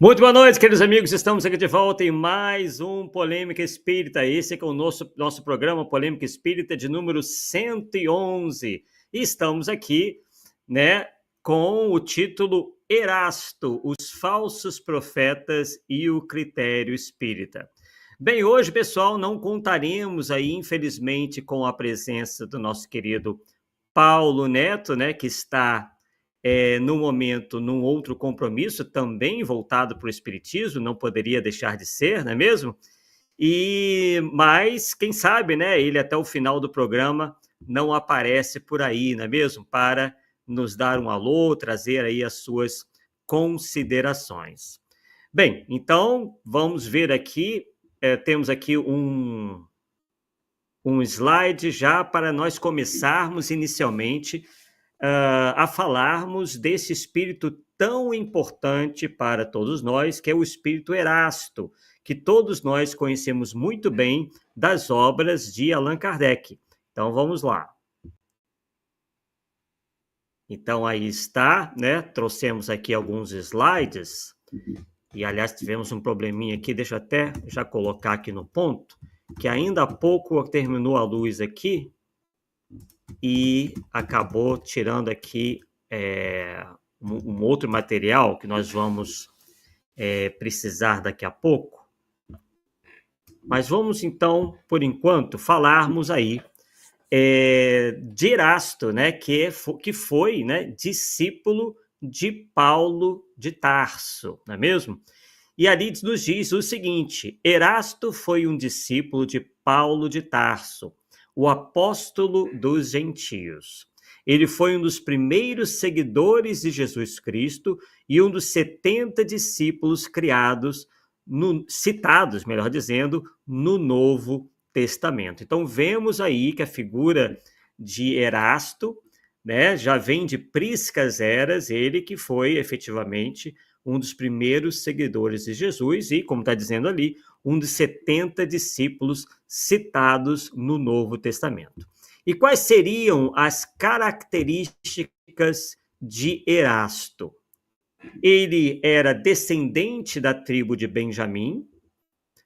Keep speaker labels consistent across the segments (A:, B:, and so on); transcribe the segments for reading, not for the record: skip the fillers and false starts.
A: Muito boa noite, queridos amigos. Estamos aqui de volta em mais um Polêmica Espírita. Esse é o nosso programa Polêmica Espírita de número 111. E estamos aqui, né, com o título Erasto, os falsos profetas e o critério espírita. Bem, hoje, pessoal, não contaremos aí, infelizmente, com a presença do nosso querido Paulo Neto, né, que está no momento, num outro compromisso, também voltado para o Espiritismo, não poderia deixar de ser, não é mesmo? Mas, quem sabe, né, ele até o final do programa não aparece por aí, não é mesmo? Para nos dar um alô, trazer aí as suas considerações. Bem, então, vamos ver aqui, temos aqui um slide já para nós começarmos inicialmente a falarmos desse espírito tão importante para todos nós, que é o espírito Erasto, que todos nós conhecemos muito bem das obras de Allan Kardec. Então, vamos lá. Então, aí está, né? Trouxemos aqui alguns slides, e, aliás, tivemos um probleminha aqui, deixa eu até já colocar aqui no ponto, que ainda há pouco terminou a luz aqui, e acabou tirando aqui um outro material que nós vamos precisar daqui a pouco. Mas vamos, então, por enquanto, falarmos aí de Erasto, né, que foi, né, discípulo de Paulo de Tarso, não é mesmo? E ali nos diz o seguinte: Erasto foi um discípulo de Paulo de Tarso, o apóstolo dos gentios. Ele foi um dos primeiros seguidores de Jesus Cristo e um dos 70 discípulos citados, melhor dizendo, no Novo Testamento. Então, vemos aí que a figura de Erasto, né, já vem de priscas eras, ele que foi efetivamente um dos primeiros seguidores de Jesus e, como está dizendo ali, um dos 70 discípulos citados no Novo Testamento. E quais seriam as características de Erasto? Ele era descendente da tribo de Benjamim,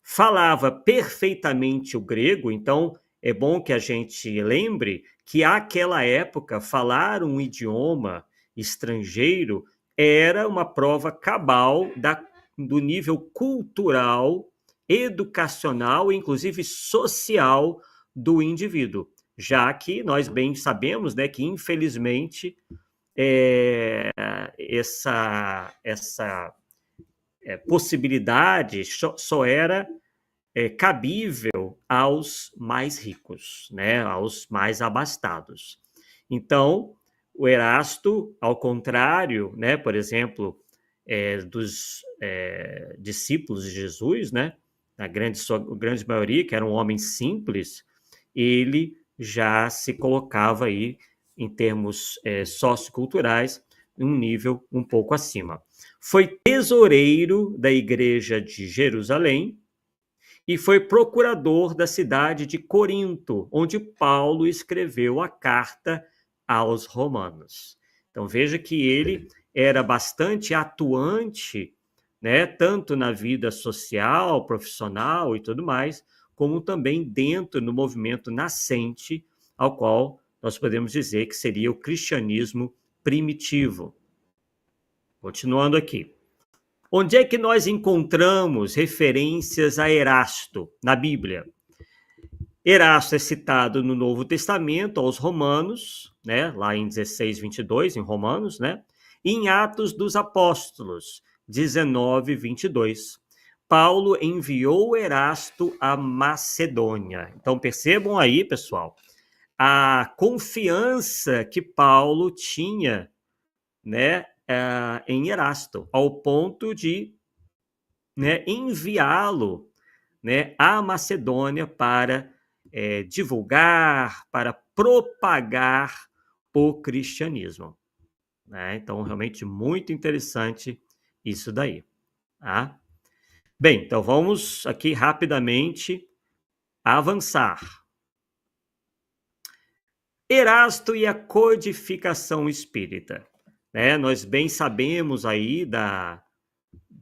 A: falava perfeitamente o grego, então é bom que a gente lembre que àquela época falar um idioma estrangeiro era uma prova cabal do nível cultural, educacional e inclusive social do indivíduo, já que nós bem sabemos, né, que infelizmente essa possibilidade só era cabível aos mais ricos, né, aos mais abastados. Então, o Erasto, ao contrário, né, por exemplo, dos discípulos de Jesus, né, a grande maioria, que eram homens simples, ele já se colocava aí, em termos socioculturais, um nível um pouco acima. Foi tesoureiro da Igreja de Jerusalém e foi procurador da cidade de Corinto, onde Paulo escreveu a carta aos Romanos. Então veja que ele era bastante atuante, né, tanto na vida social, profissional e tudo mais, como também dentro do movimento nascente, ao qual nós podemos dizer que seria o cristianismo primitivo. Continuando aqui. Onde é que nós encontramos referências a Erasto na Bíblia? Erasto é citado no Novo Testamento aos Romanos, né, lá em 16:22, em Romanos, né, e em Atos dos Apóstolos, 19:22. Paulo enviou Erasto à Macedônia. Então percebam aí, pessoal, a confiança que Paulo tinha, né, em Erasto, ao ponto de, né, enviá-lo, né, à Macedônia para divulgar, para propagar o cristianismo. Né? Então, realmente muito interessante isso daí. Tá? Bem, então vamos aqui rapidamente avançar. Erasto e a codificação espírita. Né? Nós bem sabemos aí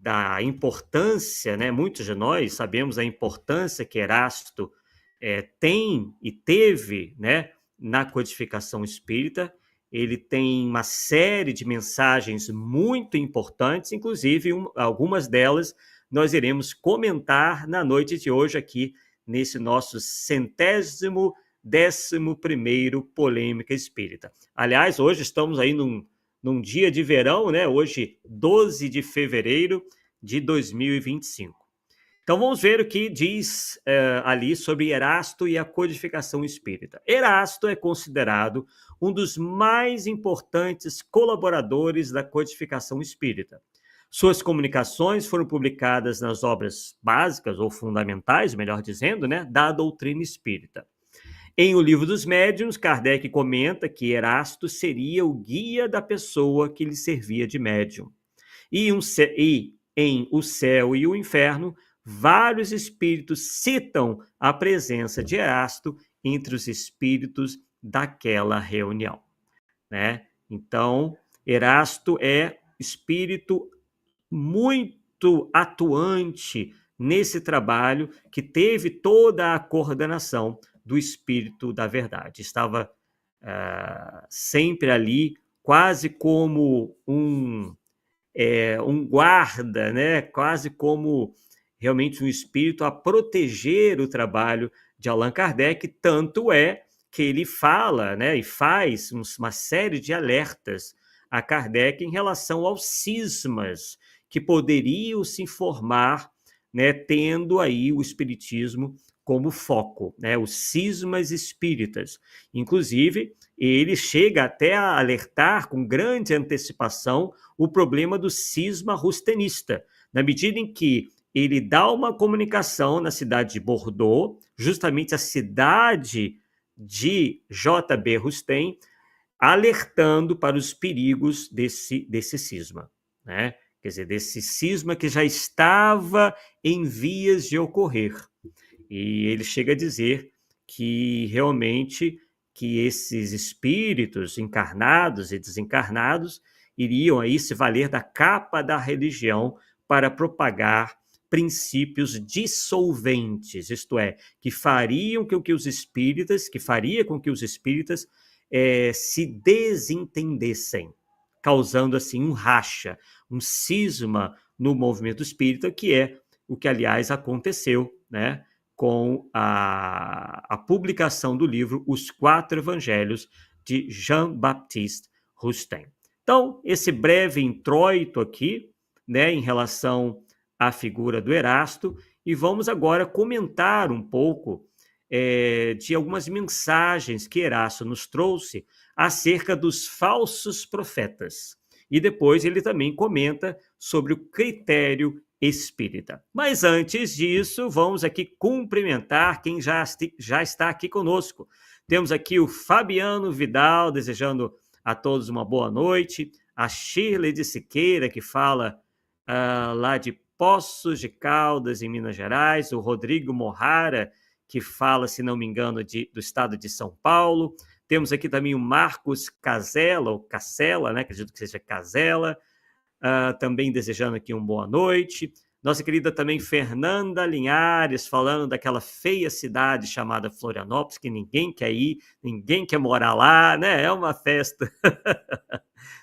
A: da importância, né? Muitos de nós sabemos a importância que Erasto tem e teve, né, na codificação espírita. Ele tem uma série de mensagens muito importantes, inclusive algumas delas nós iremos comentar na noite de hoje aqui nesse nosso 111º Polêmica Espírita. Aliás, hoje estamos aí num dia de verão, né? Hoje, 12 de fevereiro de 2025. Então, vamos ver o que diz ali sobre Erasto e a codificação espírita. Erasto é considerado um dos mais importantes colaboradores da codificação espírita. Suas comunicações foram publicadas nas obras básicas ou fundamentais, melhor dizendo, né, da doutrina espírita. Em O Livro dos Médiuns, Kardec comenta que Erasto seria o guia da pessoa que lhe servia de médium. E em O Céu e o Inferno, vários espíritos citam a presença de Erasto entre os espíritos daquela reunião, né? Então, Erasto é espírito muito atuante nesse trabalho, que teve toda a coordenação do Espírito da Verdade. Estava sempre ali, quase como um guarda, né? Quase como realmente um espírito a proteger o trabalho de Allan Kardec, tanto é que ele fala, né, e faz uma série de alertas a Kardec em relação aos cismas que poderiam se formar, né, tendo aí o espiritismo como foco, né, os cismas espíritas. Inclusive, ele chega até a alertar com grande antecipação o problema do cisma rustenista, na medida em que ele dá uma comunicação na cidade de Bordeaux, justamente a cidade de J.B. Rusten, alertando para os perigos desse cisma, né? Quer dizer, desse cisma que já estava em vias de ocorrer. E ele chega a dizer que realmente que esses espíritos encarnados e desencarnados iriam aí se valer da capa da religião para propagar princípios dissolventes, isto é, que faria com que os espíritas se desentendessem, causando assim um racha, um cisma no movimento espírita, que é o que, aliás, aconteceu, né, com a publicação do livro Os Quatro Evangelhos, de Jean-Baptiste Rusten. Então, esse breve introito aqui, né, em relação à figura do Erasto, e vamos agora comentar um pouco de algumas mensagens que Erasto nos trouxe acerca dos falsos profetas. E depois ele também comenta sobre o critério espírita. Mas antes disso, vamos aqui cumprimentar quem já está aqui conosco. Temos aqui o Fabiano Vidal, desejando a todos uma boa noite. A Shirley de Siqueira, que fala lá de Poços de Caldas, em Minas Gerais. O Rodrigo Morrara, que fala, se não me engano, do estado de São Paulo. Temos aqui também o Marcos Casella, ou Cassela, né? Acredito que seja Casella, também desejando aqui uma boa noite. Nossa querida também Fernanda Linhares, falando daquela feia cidade chamada Florianópolis, que ninguém quer ir, ninguém quer morar lá, né? É uma festa.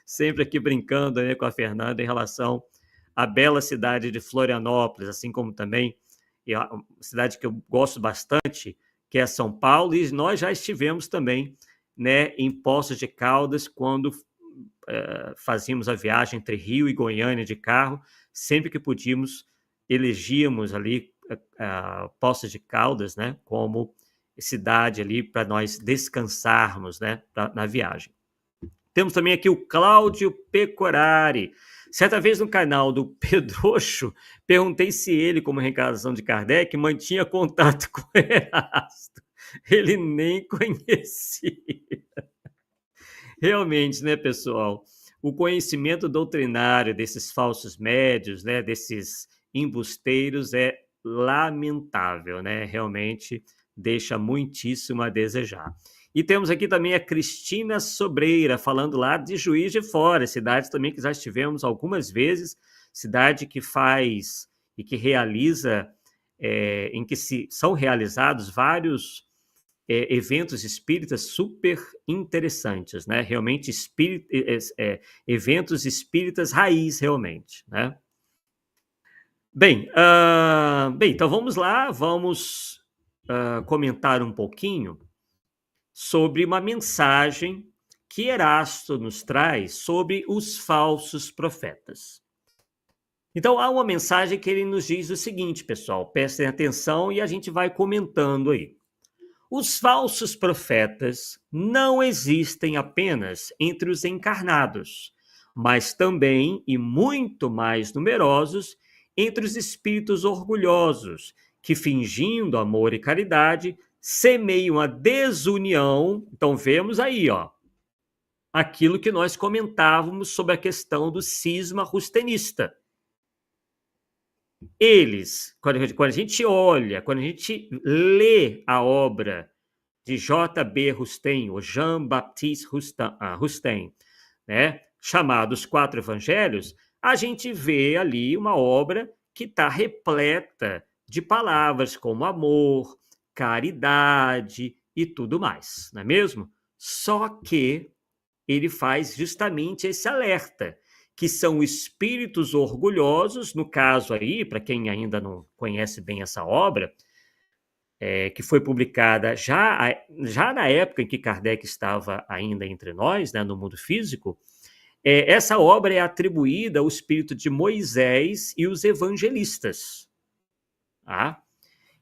A: Sempre aqui brincando, né, com a Fernanda em relação à bela cidade de Florianópolis, assim como também uma cidade que eu gosto bastante, que é São Paulo, e nós já estivemos também, né, em Poços de Caldas, quando fazíamos a viagem entre Rio e Goiânia de carro. Sempre que podíamos, elegíamos ali Poços de Caldas, né, como cidade ali para nós descansarmos, né, na viagem. Temos também aqui o Cláudio Pecorari. Certa vez no canal do Pedrocho, perguntei se ele, como reencarnação de Kardec, mantinha contato com Erasto. Ele nem conhecia. Realmente, né, pessoal? O conhecimento doutrinário desses falsos médios, né, desses embusteiros, é lamentável, né? Realmente deixa muitíssimo a desejar. E temos aqui também a Cristina Sobreira, falando lá de Juiz de Fora, cidade também que já estivemos algumas vezes, cidade que faz e que realiza, em que são realizados vários eventos espíritas super interessantes, né? Realmente eventos espíritas raiz, realmente, né? Bem, então vamos lá, vamos comentar um pouquinho sobre uma mensagem que Erasto nos traz sobre os falsos profetas. Então, há uma mensagem que ele nos diz o seguinte, pessoal, prestem atenção e a gente vai comentando aí. Os falsos profetas não existem apenas entre os encarnados, mas também, e muito mais numerosos, entre os espíritos orgulhosos, que, fingindo amor e caridade, semeiam a desunião. Então, vemos aí, aquilo que nós comentávamos sobre a questão do cisma rustenista. Eles, quando a gente olha, quando a gente lê a obra de J.B. Rustem, ou Jean-Baptiste Rustem, né, chamado Os Quatro Evangelhos, a gente vê ali uma obra que está repleta de palavras como amor, caridade e tudo mais, não é mesmo? Só que ele faz justamente esse alerta, que são espíritos orgulhosos, no caso aí, para quem ainda não conhece bem essa obra, que foi publicada já na época em que Kardec estava ainda entre nós, né, no mundo físico, essa obra é atribuída ao espírito de Moisés e os evangelistas. Tá?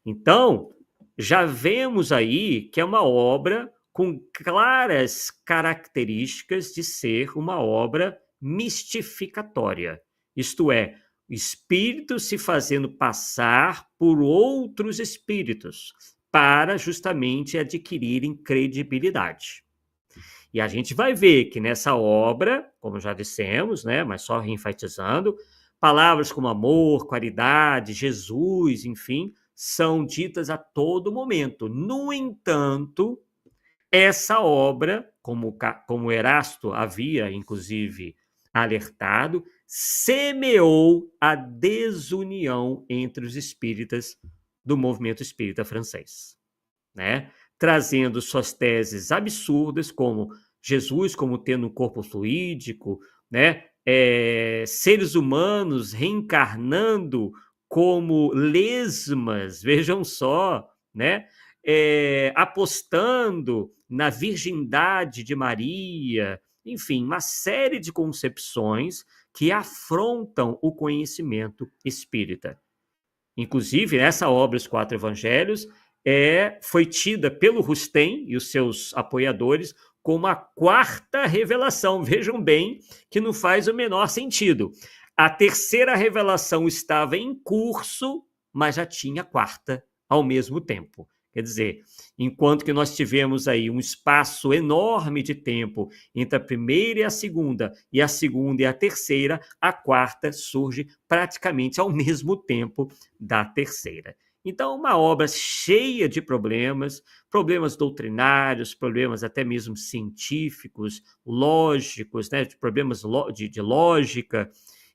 A: Então, já vemos aí que é uma obra com claras características de ser uma obra mistificatória, isto é, espíritos se fazendo passar por outros espíritos para justamente adquirirem credibilidade. E a gente vai ver que nessa obra, como já dissemos, né, mas só reenfatizando, palavras como amor, caridade, Jesus, enfim, são ditas a todo momento. No entanto, essa obra, como Erasto havia, inclusive, alertado, semeou a desunião entre os espíritas do movimento espírita francês, né? Trazendo suas teses absurdas, como Jesus como tendo um corpo fluídico, né? Seres humanos reencarnando como lesmas, vejam só, né? Apostando na virgindade de Maria, enfim, uma série de concepções que afrontam o conhecimento espírita. Inclusive, essa obra, Os Quatro Evangelhos, foi tida pelo Rustem e os seus apoiadores como a quarta revelação. Vejam bem que não faz o menor sentido. A terceira revelação estava em curso, mas já tinha a quarta ao mesmo tempo. Quer dizer, enquanto que nós tivemos aí um espaço enorme de tempo entre a primeira e a segunda e a terceira, a quarta surge praticamente ao mesmo tempo da terceira. Então, uma obra cheia de problemas doutrinários, problemas até mesmo científicos, lógicos, né, de problemas de lógica,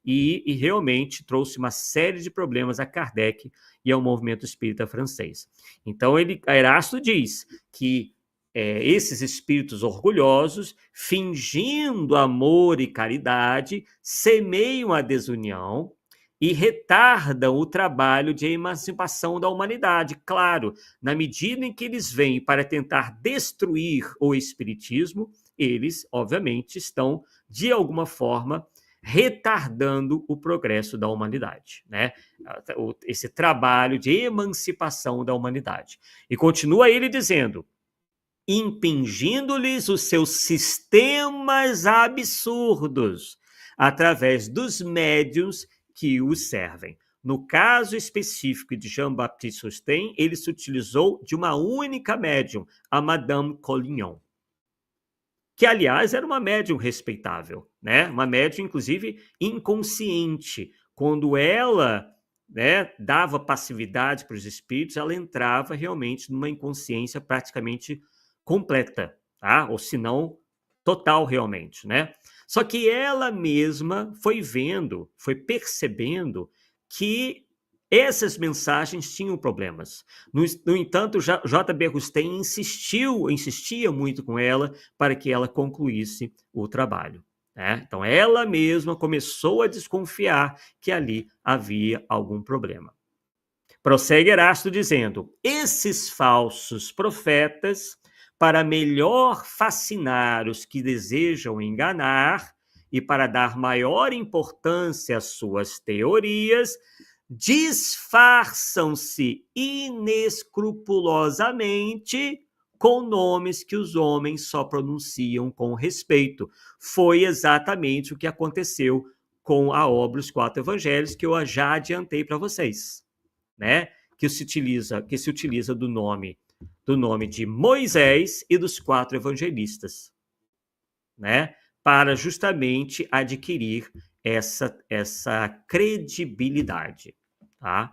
A: e realmente trouxe uma série de problemas a Kardec e ao movimento espírita francês. Então, Erasto diz que esses espíritos orgulhosos, fingindo amor e caridade, semeiam a desunião e retardam o trabalho de emancipação da humanidade. Claro, na medida em que eles vêm para tentar destruir o espiritismo, eles, obviamente, estão, de alguma forma, retardando o progresso da humanidade, né? Esse trabalho de emancipação da humanidade. E continua ele dizendo: impingindo-lhes os seus sistemas absurdos através dos médiuns que os servem. No caso específico de Jean-Baptiste Rustem, ele se utilizou de uma única médium, a Madame Collignon, que, aliás, era uma médium respeitável, né? Uma médium, inclusive, inconsciente. Quando ela, né, dava passividade para os espíritos, ela entrava realmente numa inconsciência praticamente completa, tá? Ou se não, total realmente, né? Só que ela mesma foi vendo, foi percebendo que essas mensagens tinham problemas. No entanto, J.B. Rustem insistia muito com ela para que ela concluísse o trabalho. Né? Então, ela mesma começou a desconfiar que ali havia algum problema. Prossegue Erasto dizendo: esses falsos profetas, para melhor fascinar os que desejam enganar e para dar maior importância às suas teorias, disfarçam-se inescrupulosamente com nomes que os homens só pronunciam com respeito. Foi exatamente o que aconteceu com a obra Os Quatro Evangelhos, que eu já adiantei para vocês. Né? Que se utiliza do nome de Moisés e dos 4 evangelistas, né? Para justamente adquirir essa credibilidade, tá?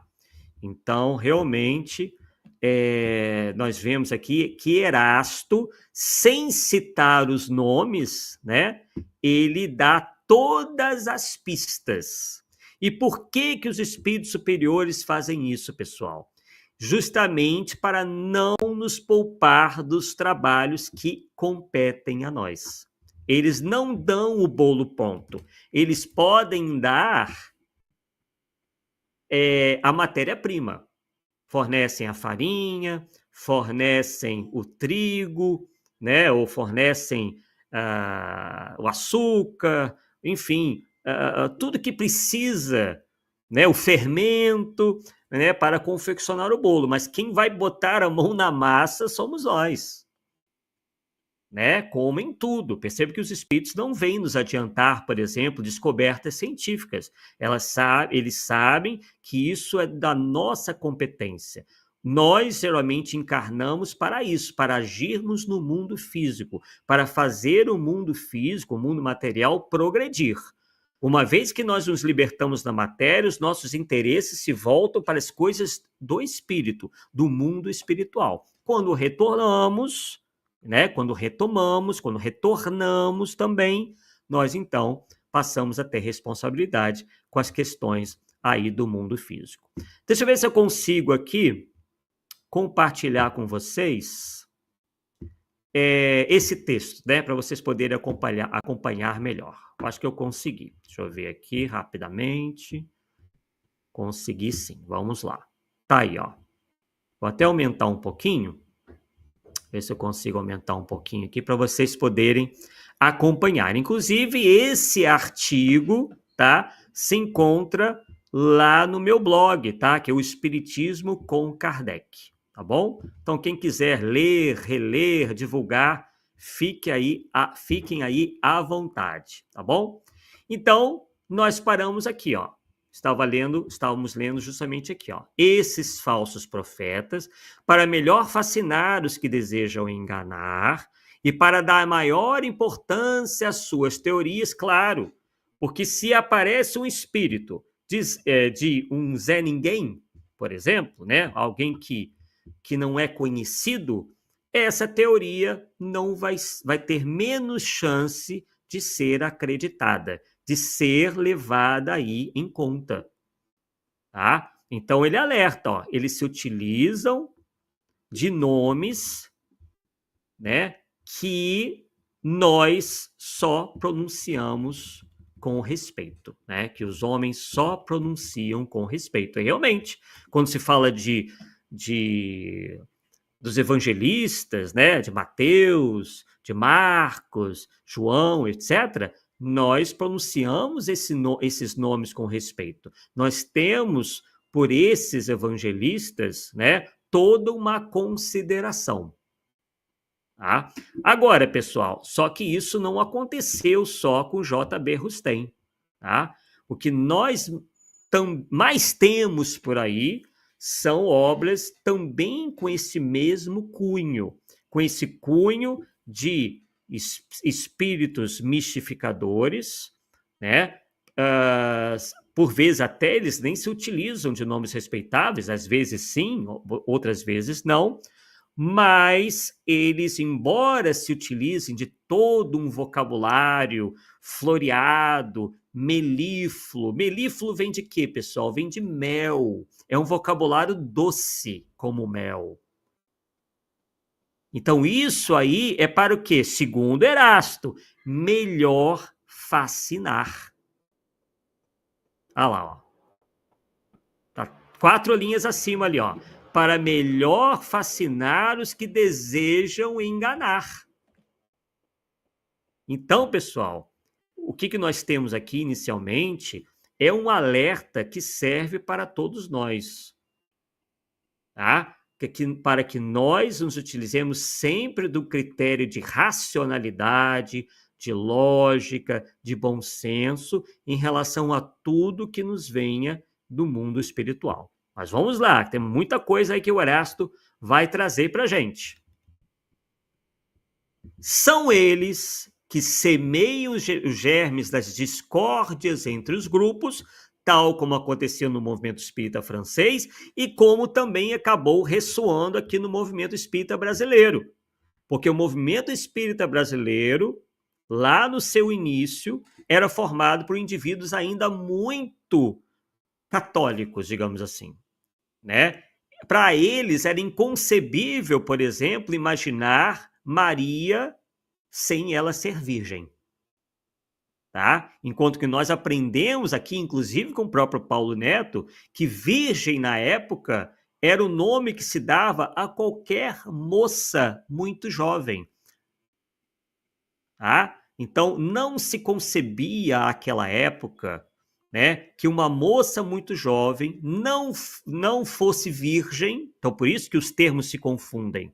A: Então, realmente, nós vemos aqui que Erasto, sem citar os nomes, né? Ele dá todas as pistas. E por que os espíritos superiores fazem isso, pessoal? Justamente para não nos poupar dos trabalhos que competem a nós. Eles não dão o bolo pronto. Eles podem dar a matéria-prima. Fornecem a farinha, fornecem o trigo, né? Ou fornecem o açúcar, enfim, tudo que precisa, né? O fermento, né? Para confeccionar o bolo. Mas quem vai botar a mão na massa somos nós. Né? Como em tudo. Percebe que os espíritos não vêm nos adiantar, por exemplo, descobertas científicas. Eles sabem que isso é da nossa competência. Nós, geralmente, encarnamos para isso, para agirmos no mundo físico, para fazer o mundo físico, o mundo material, progredir. Uma vez que nós nos libertamos da matéria, os nossos interesses se voltam para as coisas do espírito, do mundo espiritual. Quando retornamos, né? Quando retomamos, quando retornamos também, nós então passamos a ter responsabilidade com as questões aí do mundo físico. Deixa eu ver se eu consigo aqui compartilhar com vocês esse texto, né? Para vocês poderem acompanhar melhor. Eu acho que eu consegui. Deixa eu ver aqui rapidamente. Consegui sim. Vamos lá. Tá aí, ó. Vou até aumentar um pouquinho. Ver se eu consigo aumentar um pouquinho aqui para vocês poderem acompanhar. Inclusive, esse artigo, tá? Se encontra lá no meu blog, tá? Que é o Espiritismo com Kardec, tá bom? Então, quem quiser ler, reler, divulgar, fiquem aí à vontade, tá bom? Então, nós paramos aqui, ó. Estávamos lendo justamente aqui, ó. Esses falsos profetas, para melhor fascinar os que desejam enganar e para dar maior importância às suas teorias, claro, porque se aparece um espírito de um Zé Ninguém, por exemplo, né? Alguém que não é conhecido, essa teoria não vai ter menos chance de ser acreditada, de ser levada aí em conta, tá? Então ele alerta, ó, eles se utilizam de nomes, né, que nós só pronunciamos com respeito, né? Que os homens só pronunciam com respeito. E realmente, quando se fala dos evangelistas, né, de Mateus, de Marcos, João, etc., nós pronunciamos esses nomes com respeito. Nós temos, por esses evangelistas, né, toda uma consideração. Tá? Agora, pessoal, só que isso não aconteceu só com J.B. Rustem. Tá? O que nós mais temos por aí são obras também com esse mesmo cunho, com esse cunho de espíritos mistificadores, né? Por vezes até eles nem se utilizam de nomes respeitáveis, às vezes sim, outras vezes não, mas eles, embora se utilizem de todo um vocabulário floreado, melífluo. Melífluo vem de quê, pessoal? Vem de mel. É um vocabulário doce, como mel. Então, isso aí é para o quê? Segundo Erasto, melhor fascinar. Olha lá, ó. Tá 4 linhas acima ali, ó. Para melhor fascinar os que desejam enganar. Então, pessoal, o que nós temos aqui inicialmente é um alerta que serve para todos nós, tá? Para que nós nos utilizemos sempre do critério de racionalidade, de lógica, de bom senso em relação a tudo que nos venha do mundo espiritual. Mas vamos lá, tem muita coisa aí que o Erasto vai trazer para a gente. São eles que semeiam os germes das discórdias entre os grupos, tal como aconteceu no movimento espírita francês e como também acabou ressoando aqui no movimento espírita brasileiro. Porque o movimento espírita brasileiro, lá no seu início, era formado por indivíduos ainda muito católicos, digamos assim, né? Para eles era inconcebível, por exemplo, imaginar Maria sem ela ser virgem. Tá? Enquanto que nós aprendemos aqui, inclusive com o próprio Paulo Neto, que virgem na época era o nome que se dava a qualquer moça muito jovem. Tá? Então, não se concebia àquela época, né, que uma moça muito jovem não fosse virgem. Então, por isso que os termos se confundem.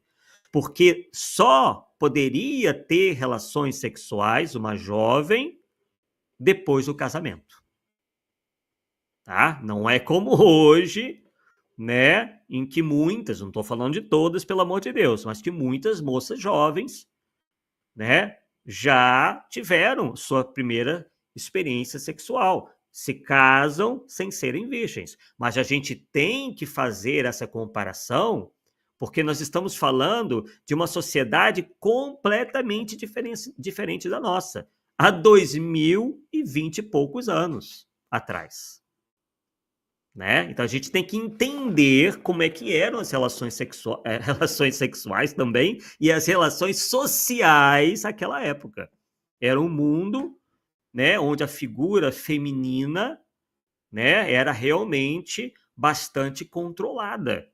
A: Porque só poderia ter relações sexuais uma jovem depois do casamento. Tá? Não é como hoje, né, em que muitas, não estou falando de todas, pelo amor de Deus, mas que muitas moças jovens, né, já tiveram sua primeira experiência sexual, se casam sem serem virgens. Mas a gente tem que fazer essa comparação porque nós estamos falando de uma sociedade completamente diferente da nossa, há 2020 e poucos anos atrás. Né? Então a gente tem que entender como é que eram as relações sexuais também e as relações sociais naquela época. Era um mundo, né, onde a figura feminina, né, era realmente bastante controlada.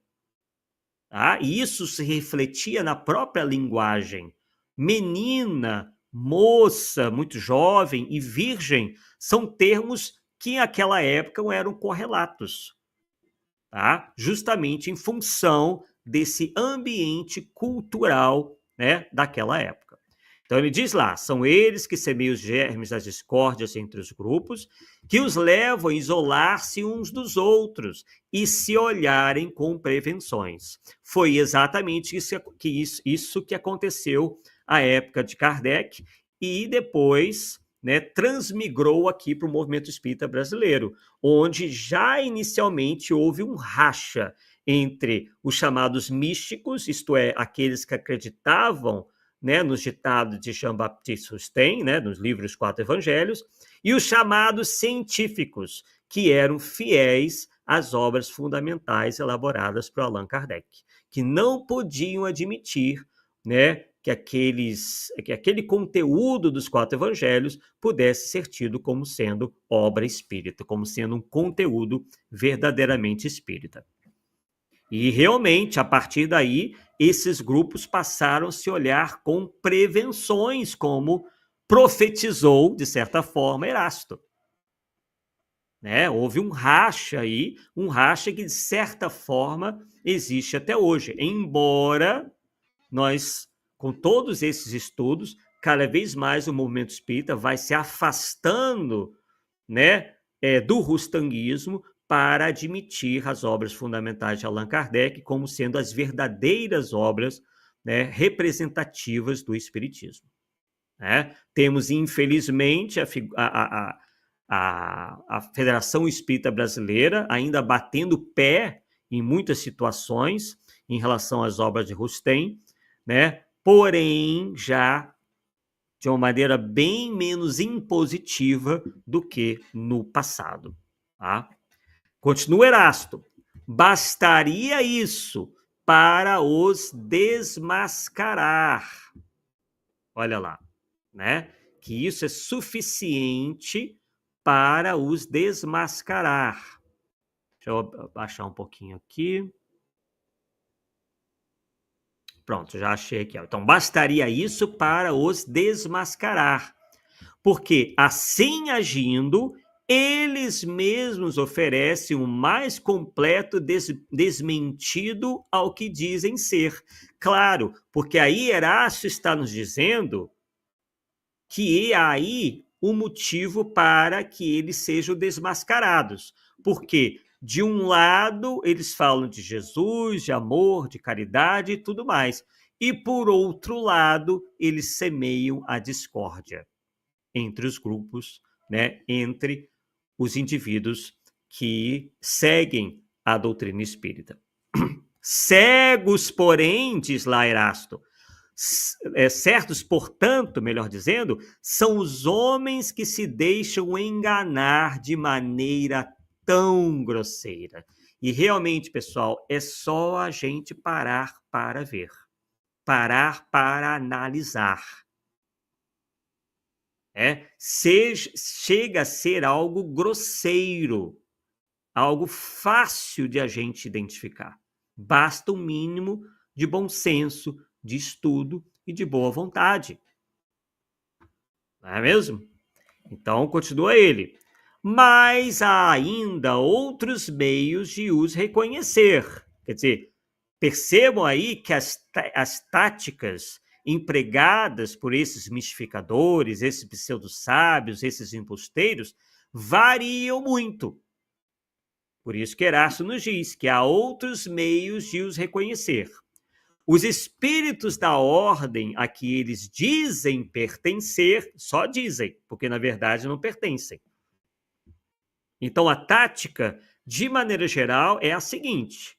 A: Tá? E isso se refletia na própria linguagem. Menina, moça, muito jovem e virgem são termos que naquela época eram correlatos, tá? Justamente em função desse ambiente cultural, né, daquela época. Então ele diz lá, são eles que semeiam os germes das discórdias entre os grupos, que os levam a isolar-se uns dos outros e se olharem com prevenções. Foi exatamente isso que aconteceu à época de Kardec e depois, né, transmigrou aqui para o movimento espírita brasileiro, onde já inicialmente houve um racha entre os chamados místicos, isto é, aqueles que acreditavam, né, nos ditados de Jean-Baptiste Rustin, né, nos livros Quatro Evangelhos, e os chamados científicos, que eram fiéis às obras fundamentais elaboradas por Allan Kardec, que não podiam admitir, né, que aquele conteúdo dos Quatro Evangelhos pudesse ser tido como sendo obra espírita, como sendo um conteúdo verdadeiramente espírita. E realmente, a partir daí, esses grupos passaram a se olhar com prevenções, como profetizou, de certa forma, Erasto. Né? Houve um racha aí, um racha que, de certa forma, existe até hoje. Embora nós, com todos esses estudos, cada vez mais o movimento espírita vai se afastando, né, do rustanguismo, para admitir as obras fundamentais de Allan Kardec como sendo as verdadeiras obras, né, representativas do Espiritismo. Né? Temos, infelizmente, a Federação Espírita Brasileira ainda batendo pé em muitas situações em relação às obras de Rustem, né? Porém, já de uma maneira bem menos impositiva do que no passado. Tá? Continua Erasto. Bastaria isso para os desmascarar. Olha lá, né? Que isso é suficiente para os desmascarar. Deixa eu baixar um pouquinho aqui. Pronto, já achei aqui. Ó. Então, bastaria isso para os desmascarar. Porque, assim agindo, eles mesmos oferecem o mais completo desmentido ao que dizem ser. Claro, porque aí Erasto está nos dizendo que é aí o motivo para que eles sejam desmascarados. Porque, de um lado, eles falam de Jesus, de amor, de caridade e tudo mais. E, por outro lado, eles semeiam a discórdia entre os grupos, né, entre os indivíduos que seguem a doutrina espírita. Cegos, porém, diz lá Erasto, certos, portanto, melhor dizendo, são os homens que se deixam enganar de maneira tão grosseira. E realmente, pessoal, é só a gente parar para ver, parar para analisar. Chega a ser algo grosseiro, algo fácil de a gente identificar. Basta um mínimo de bom senso, de estudo e de boa vontade. Não é mesmo? Então, continua ele. Mas há ainda outros meios de os reconhecer. Quer dizer, percebam aí que as táticas empregadas por esses mistificadores, esses pseudo-sábios, esses embusteiros, variam muito. Por isso que Erasto nos diz que há outros meios de os reconhecer. Os espíritos da ordem a que eles dizem pertencer, só dizem, porque na verdade não pertencem. Então a tática, de maneira geral, é a seguinte: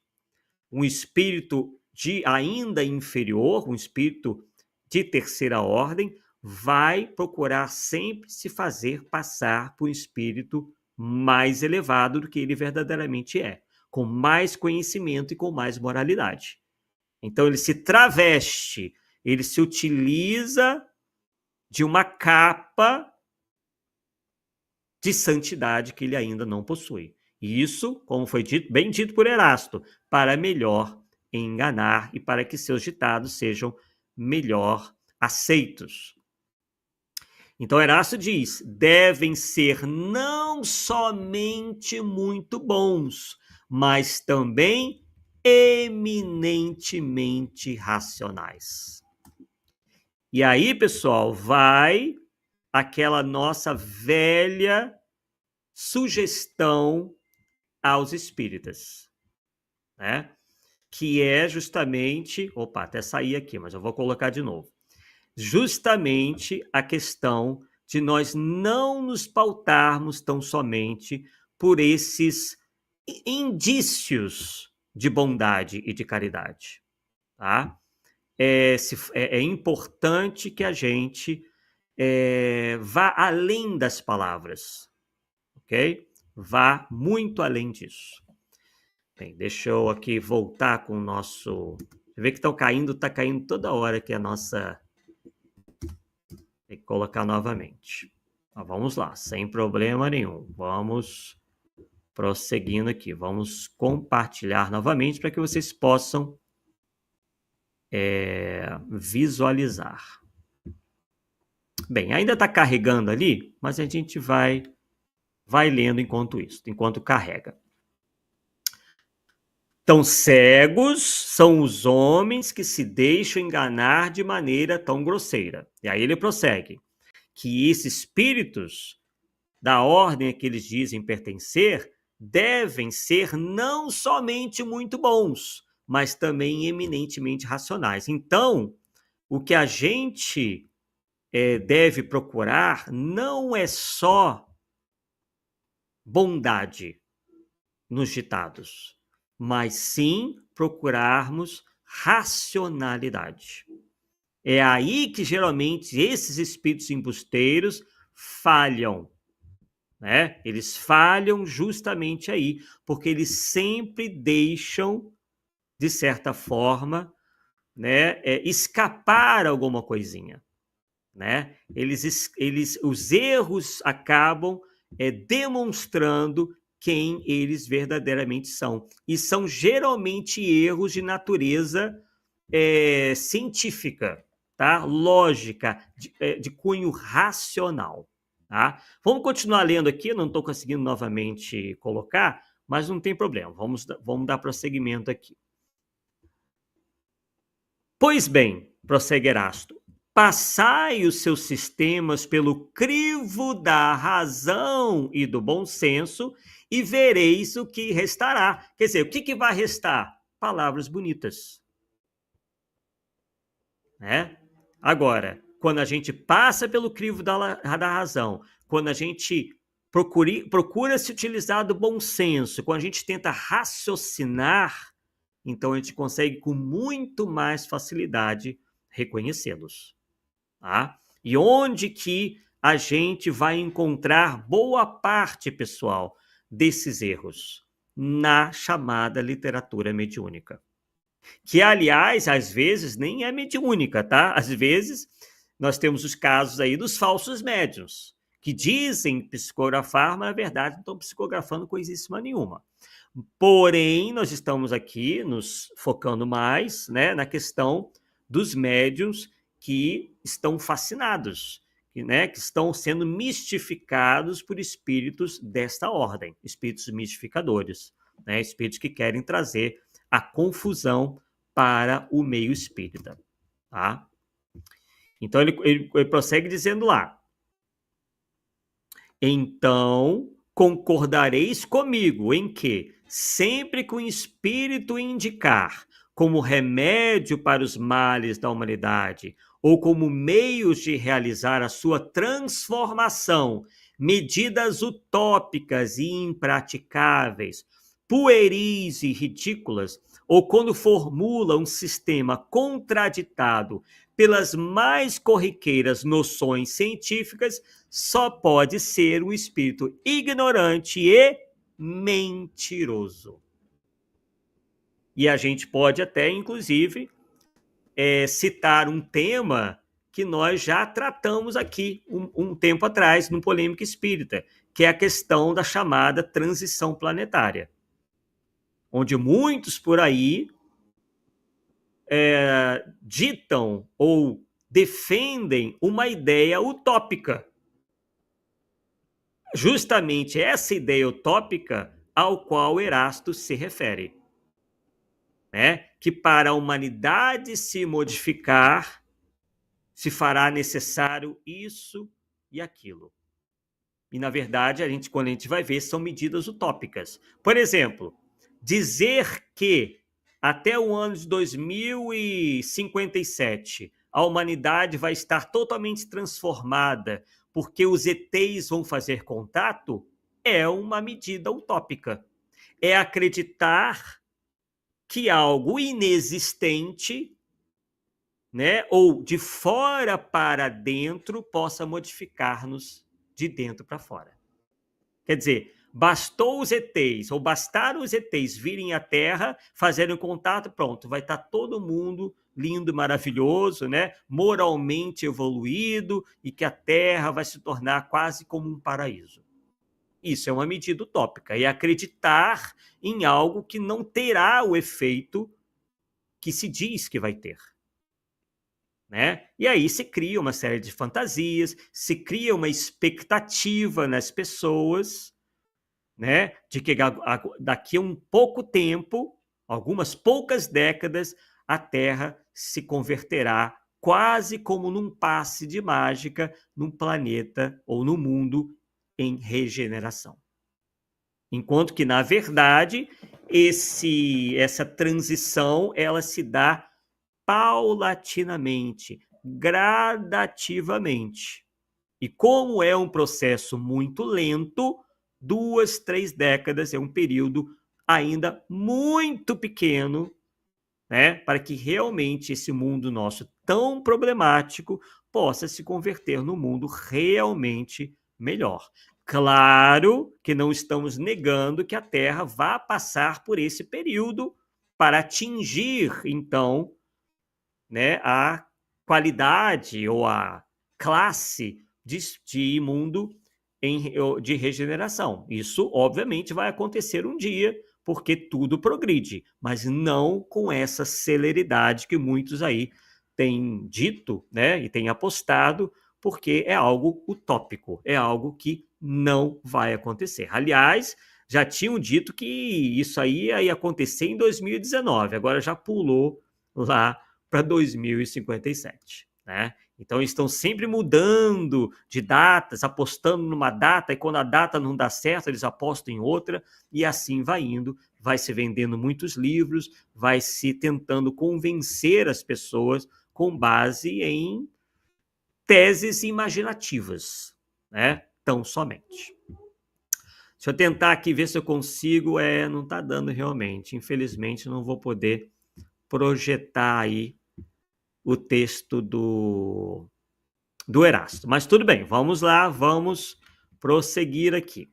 A: um espírito de ainda inferior, um espírito de terceira ordem, vai procurar sempre se fazer passar por um espírito mais elevado do que ele verdadeiramente é, com mais conhecimento e com mais moralidade. Então ele se traveste, ele se utiliza de uma capa de santidade que ele ainda não possui. E isso, como foi dito, bem dito por Erasto, para melhor enganar e para que seus ditados sejam melhor aceitos. Então Erasto diz: devem ser não somente muito bons, mas também eminentemente racionais. E aí, pessoal, vai aquela nossa velha sugestão aos espíritas, né? Que é justamente, opa, até saí aqui, mas eu vou colocar de novo. Justamente a questão de nós não nos pautarmos tão somente por esses indícios de bondade e de caridade, tá? É importante que a gente vá além das palavras, ok? Vá muito além disso. Bem, deixa eu aqui voltar com o nosso... Você vê que tá caindo toda hora aqui a nossa... Tem que colocar novamente. Mas vamos lá, sem problema nenhum. Vamos prosseguindo aqui. Vamos compartilhar novamente para que vocês possam visualizar. Bem, ainda está carregando ali, mas a gente vai lendo enquanto carrega. Então, cegos são os homens que se deixam enganar de maneira tão grosseira. E aí ele prossegue, que esses espíritos da ordem a que eles dizem pertencer devem ser não somente muito bons, mas também eminentemente racionais. Então, o que a gente deve procurar não é só bondade nos ditados, mas sim procurarmos racionalidade. É aí que geralmente esses espíritos embusteiros falham, né? Eles falham justamente aí, porque eles sempre deixam, de certa forma, né, escapar alguma coisinha, né? Os erros acabam demonstrando quem eles verdadeiramente são. E são geralmente erros de natureza científica, tá? Lógica, de cunho racional. Tá? Vamos continuar lendo aqui, não estou conseguindo novamente colocar, mas não tem problema, vamos dar prosseguimento aqui. Pois bem, prossegue Erasto, passai os seus sistemas pelo crivo da razão e do bom senso e vereis o que restará. Quer dizer, o que vai restar? Palavras bonitas. Né? Agora, quando a gente passa pelo crivo da razão, quando a gente procura se utilizar do bom senso, quando a gente tenta raciocinar, então a gente consegue com muito mais facilidade reconhecê-los. Tá? E onde que a gente vai encontrar boa parte, pessoal, desses erros? Na chamada literatura mediúnica. Que, aliás, às vezes nem é mediúnica, tá? Às vezes nós temos os casos aí dos falsos médiuns, que dizem psicografar, mas na verdade não estão psicografando coisíssima nenhuma. Porém, nós estamos aqui nos focando mais, né, na questão dos médiuns que estão fascinados, que estão sendo mistificados por espíritos desta ordem, espíritos mistificadores, né, espíritos que querem trazer a confusão para o meio espírita. Tá? Então, ele prossegue dizendo lá, então concordareis comigo em que, sempre que o espírito indicar como remédio para os males da humanidade ou como meios de realizar a sua transformação, medidas utópicas e impraticáveis, pueris e ridículas, ou quando formula um sistema contraditado pelas mais corriqueiras noções científicas, só pode ser um espírito ignorante e mentiroso. E a gente pode até, inclusive, citar um tema que nós já tratamos aqui um tempo atrás, no Polêmica Espírita, que é a questão da chamada transição planetária, onde muitos por aí ditam ou defendem uma ideia utópica. Justamente essa ideia utópica ao qual Erasto se refere, né? Que para a humanidade se modificar, se fará necessário isso e aquilo. E, na verdade, quando a gente vai ver, são medidas utópicas. Por exemplo, dizer que até o ano de 2057 a humanidade vai estar totalmente transformada porque os ETs vão fazer contato é uma medida utópica. É acreditar que algo inexistente, né, ou de fora para dentro, possa modificar-nos de dentro para fora. Quer dizer, bastou os ETs, ou bastaram os ETs virem à Terra, fazerem contato, pronto, vai estar todo mundo lindo, maravilhoso, né? Moralmente evoluído, e que a Terra vai se tornar quase como um paraíso. Isso é uma medida utópica, é acreditar em algo que não terá o efeito que se diz que vai ter. Né? E aí se cria uma série de fantasias, se cria uma expectativa nas pessoas, né, de que daqui a um pouco tempo, algumas poucas décadas, a Terra se converterá quase como num passe de mágica num planeta ou no mundo em regeneração. Enquanto que, na verdade, essa transição ela se dá paulatinamente, gradativamente. E como é um processo muito lento, 2, 3 décadas é um período ainda muito pequeno, né, para que realmente esse mundo nosso tão problemático possa se converter num mundo realmente melhor. Claro que não estamos negando que a Terra vá passar por esse período para atingir, então, né, a qualidade ou a classe de mundo de regeneração. Isso, obviamente, vai acontecer um dia, porque tudo progride, mas não com essa celeridade que muitos aí têm dito, né, e têm apostado, porque é algo utópico, é algo que não vai acontecer. Aliás, já tinham dito que isso aí ia acontecer em 2019, agora já pulou lá para 2057, né? Então estão sempre mudando de datas, apostando numa data, e quando a data não dá certo, eles apostam em outra, e assim vai indo, vai se vendendo muitos livros, vai se tentando convencer as pessoas com base em teses imaginativas, né? Tão somente. Deixa eu tentar aqui ver se eu consigo. Não está dando realmente. Infelizmente, não vou poder projetar aí o texto do Erasto. Mas tudo bem, vamos lá, vamos prosseguir aqui.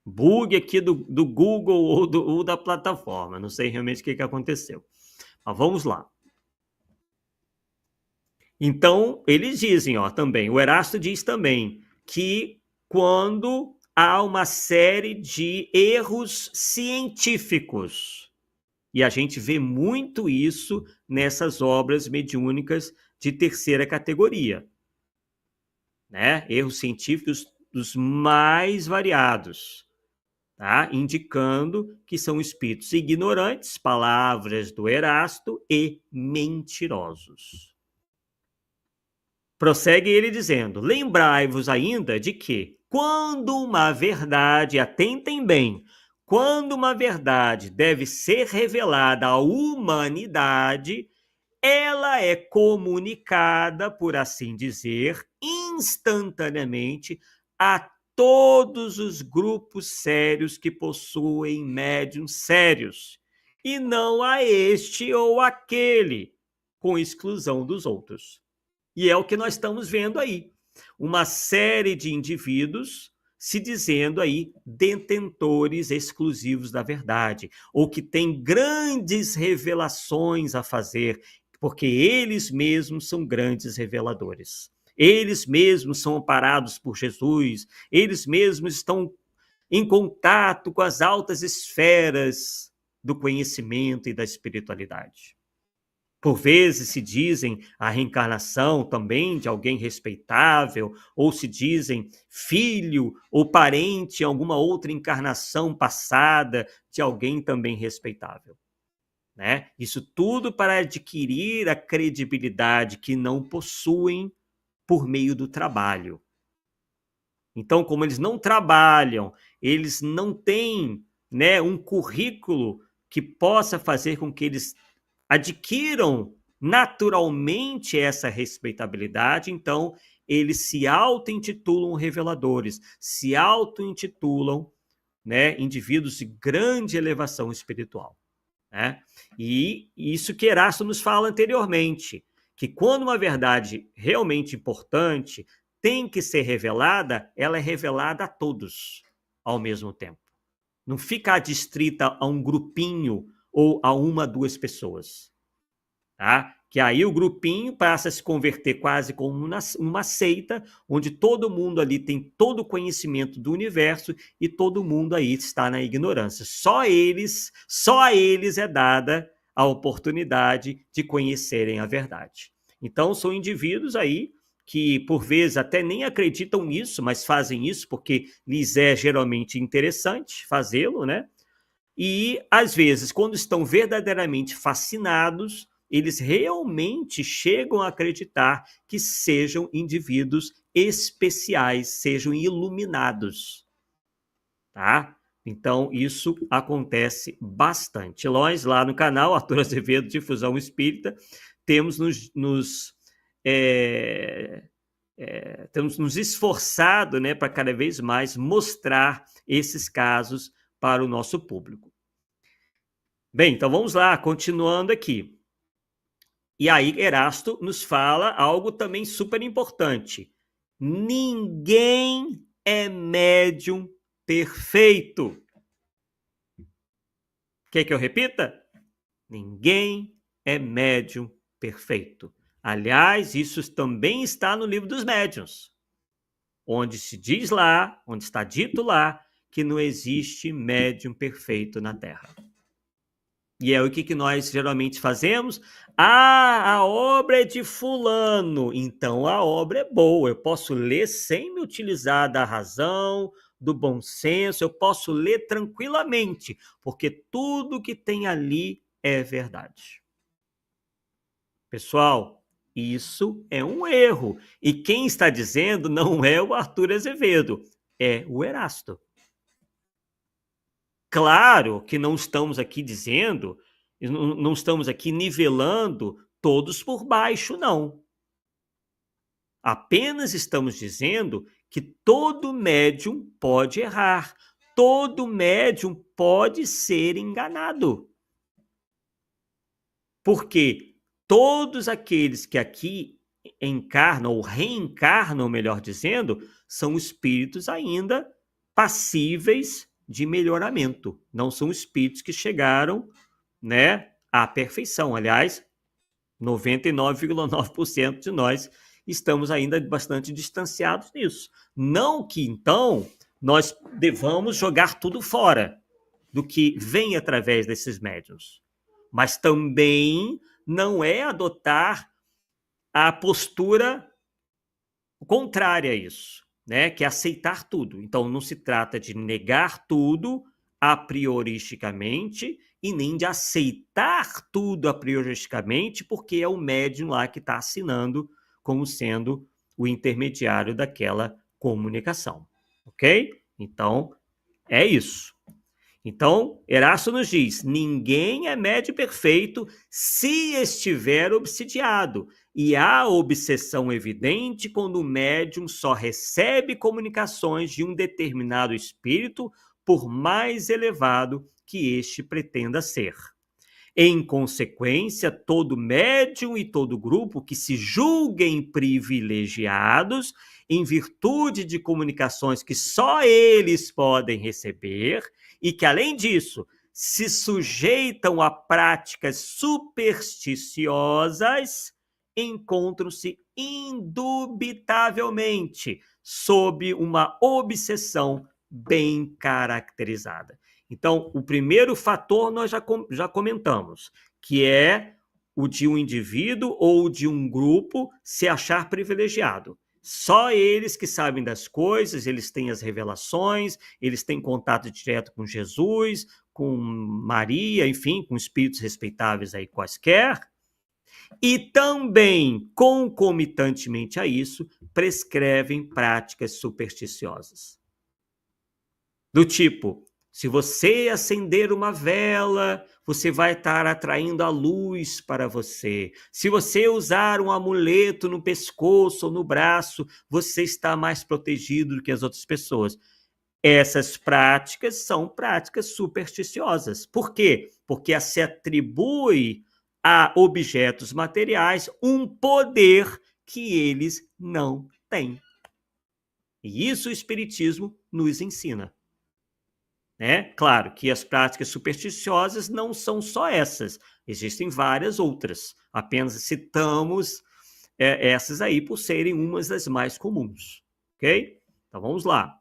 A: Bug aqui do Google ou da plataforma, não sei realmente o que aconteceu. Mas vamos lá. Então, eles dizem, também, o Erasto diz também que quando há uma série de erros científicos, e a gente vê muito isso nessas obras mediúnicas de terceira categoria, né? Erros científicos dos mais variados, tá? Indicando que são espíritos ignorantes, palavras do Erasto, e mentirosos. Prossegue ele dizendo: lembrai-vos ainda de que, quando uma verdade, atentem bem, quando uma verdade deve ser revelada à humanidade, ela é comunicada, por assim dizer, instantaneamente a todos os grupos sérios que possuem médiuns sérios, e não a este ou aquele, com exclusão dos outros. E é o que nós estamos vendo aí. Uma série de indivíduos se dizendo aí detentores exclusivos da verdade, ou que têm grandes revelações a fazer, porque eles mesmos são grandes reveladores. Eles mesmos são amparados por Jesus, eles mesmos estão em contato com as altas esferas do conhecimento e da espiritualidade. Por vezes se dizem a reencarnação também de alguém respeitável, ou se dizem filho ou parente em alguma outra encarnação passada de alguém também respeitável, né? Isso tudo para adquirir a credibilidade que não possuem por meio do trabalho. Então, como eles não trabalham, eles não têm, né, um currículo que possa fazer com que eles adquiram naturalmente essa respeitabilidade, então eles se auto-intitulam reveladores, se auto-intitulam, né, indivíduos de grande elevação espiritual, né? E isso que Erasto nos fala anteriormente, que quando uma verdade realmente importante tem que ser revelada, ela é revelada a todos ao mesmo tempo. Não fica adstrita a um grupinho ou a uma, duas pessoas, tá? Que aí o grupinho passa a se converter quase como uma seita, onde todo mundo ali tem todo o conhecimento do universo e todo mundo aí está na ignorância. Só a eles é dada a oportunidade de conhecerem a verdade. Então são indivíduos aí que por vezes até nem acreditam nisso, mas fazem isso porque lhes é geralmente interessante fazê-lo, né? E, às vezes, quando estão verdadeiramente fascinados, eles realmente chegam a acreditar que sejam indivíduos especiais, sejam iluminados, tá? Então, isso acontece bastante. Nós, lá no canal Arthur Azevedo Difusão Espírita, temos temos nos esforçado, né, para cada vez mais mostrar esses casos para o nosso público. Bem, então vamos lá, continuando aqui. E aí Erasto nos fala algo também super importante. Ninguém é médium perfeito. Quer que eu repita? Ninguém é médium perfeito. Aliás, isso também está no livro dos médiuns, onde se diz lá, onde está dito lá, que não existe médium perfeito na Terra. E é o que nós geralmente fazemos? Ah, a obra é de fulano, então a obra é boa. Eu posso ler sem me utilizar da razão, do bom senso, eu posso ler tranquilamente, porque tudo que tem ali é verdade. Pessoal, isso é um erro. E quem está dizendo não é o Arthur Azevedo, é o Erasto. Claro que não estamos aqui dizendo, não estamos aqui nivelando todos por baixo, não. Apenas estamos dizendo que todo médium pode errar, todo médium pode ser enganado. Porque todos aqueles que aqui encarnam ou reencarnam, melhor dizendo, são espíritos ainda passíveis de melhoramento. Não são espíritos que chegaram, né, à perfeição. Aliás, 99,9% de nós estamos ainda bastante distanciados disso. Não que, então, nós devamos jogar tudo fora do que vem através desses médiuns. Mas também não é adotar a postura contrária a isso, né? Que é aceitar tudo. Então, não se trata de negar tudo a prioristicamente e nem de aceitar tudo a prioristicamente, porque é o médium lá que está assinando como sendo o intermediário daquela comunicação, ok? Então, é isso. Então, Erasto nos diz: ninguém é médium perfeito se estiver obsidiado. E há obsessão evidente quando o médium só recebe comunicações de um determinado espírito, por mais elevado que este pretenda ser. Em consequência, todo médium e todo grupo que se julguem privilegiados, em virtude de comunicações que só eles podem receber, e que, além disso, se sujeitam a práticas supersticiosas, encontram-se indubitavelmente sob uma obsessão bem caracterizada. Então, o primeiro fator nós já comentamos, que é o de um indivíduo ou de um grupo se achar privilegiado. Só eles que sabem das coisas, eles têm as revelações, eles têm contato direto com Jesus, com Maria, enfim, com espíritos respeitáveis aí quaisquer. E também, concomitantemente a isso, prescrevem práticas supersticiosas. Do tipo, se você acender uma vela, você vai estar atraindo a luz para você. Se você usar um amuleto no pescoço ou no braço, você está mais protegido do que as outras pessoas. Essas práticas são práticas supersticiosas. Por quê? Porque se atribui a objetos materiais um poder que eles não têm. E isso o Espiritismo nos ensina. Né? Claro que as práticas supersticiosas não são só essas, existem várias outras. Apenas citamos essas aí por serem umas das mais comuns, ok? Então vamos lá.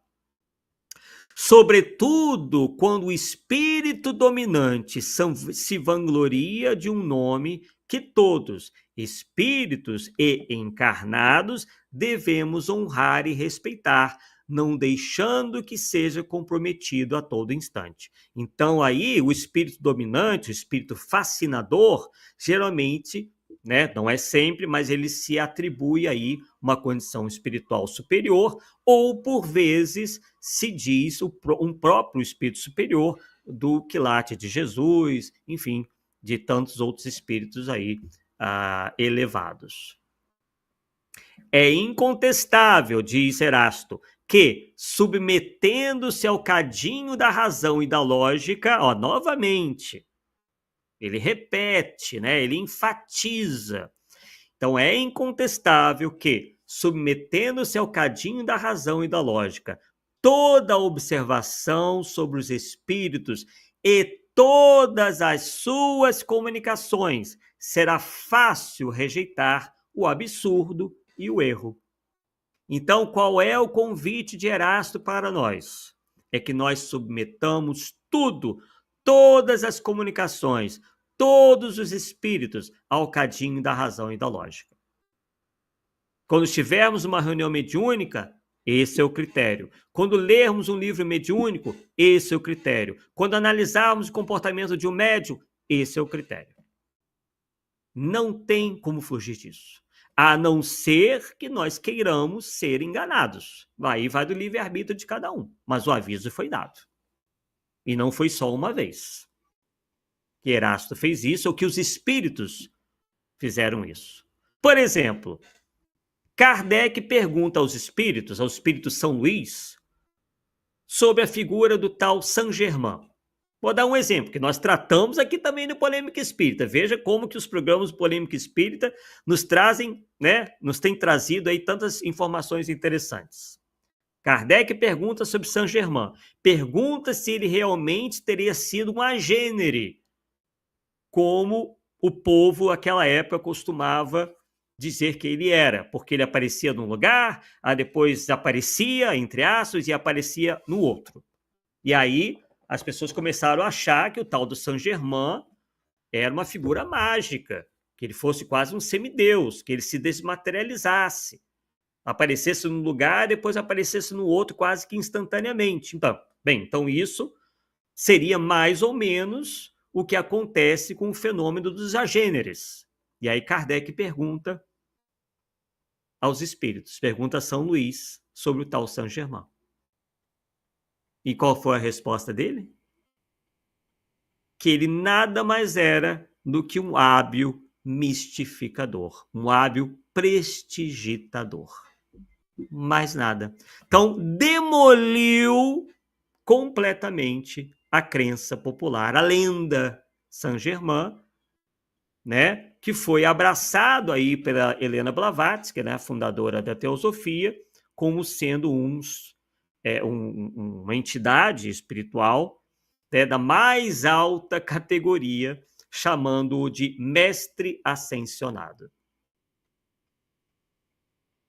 A: Sobretudo quando o espírito dominante se vangloria de um nome que todos, espíritos e encarnados, devemos honrar e respeitar, não deixando que seja comprometido a todo instante. Então aí o espírito dominante, o espírito fascinador, geralmente, né, não é sempre, mas ele se atribui aí uma condição espiritual superior, ou por vezes se diz um próprio espírito superior do quilate de Jesus, enfim, de tantos outros espíritos aí elevados. É incontestável, diz Erasto, que, submetendo-se ao cadinho da razão e da lógica, novamente, ele repete, né? Ele enfatiza. Então, é incontestável que, submetendo-se ao cadinho da razão e da lógica, toda observação sobre os espíritos e todas as suas comunicações será fácil rejeitar o absurdo e o erro. Então, qual é o convite de Erasto para nós? É que nós submetamos tudo, todas as comunicações, todos os espíritos ao cadinho da razão e da lógica. Quando estivermos numa reunião mediúnica, esse é o critério. Quando lermos um livro mediúnico, esse é o critério. Quando analisarmos o comportamento de um médium, esse é o critério. Não tem como fugir disso. A não ser que nós queiramos ser enganados. Aí vai do livre-arbítrio de cada um. Mas o aviso foi dado. E não foi só uma vez que Erasto fez isso, ou que os espíritos fizeram isso. Por exemplo, Kardec pergunta aos espíritos São Luís, sobre a figura do tal Saint-Germain. Vou dar um exemplo, que nós tratamos aqui também no Polêmica Espírita. Veja como que os programas do Polêmica Espírita nos trazem, né, nos têm trazido aí tantas informações interessantes. Kardec pergunta sobre Saint-Germain. Pergunta se ele realmente teria sido um agênere, como o povo naquela época costumava dizer que ele era, porque ele aparecia num lugar, depois desaparecia, entre aspas, e aparecia no outro. E aí as pessoas começaram a achar que o tal do Saint-Germain era uma figura mágica, que ele fosse quase um semideus, que ele se desmaterializasse, aparecesse num lugar, depois aparecesse no outro quase que instantaneamente. Então isso seria mais ou menos o que acontece com o fenômeno dos agêneres. E aí Kardec pergunta aos espíritos, pergunta a São Luís sobre o tal Saint-Germain. E qual foi a resposta dele? Que ele nada mais era do que um hábil mistificador, um hábil prestidigitador. Mais nada. Então, demoliu completamente a crença popular, a lenda Saint-Germain, né, que foi abraçado aí pela Helena Blavatsky, né, a fundadora da Teosofia, como sendo uma entidade espiritual, né, da mais alta categoria, chamando-o de mestre ascensionado.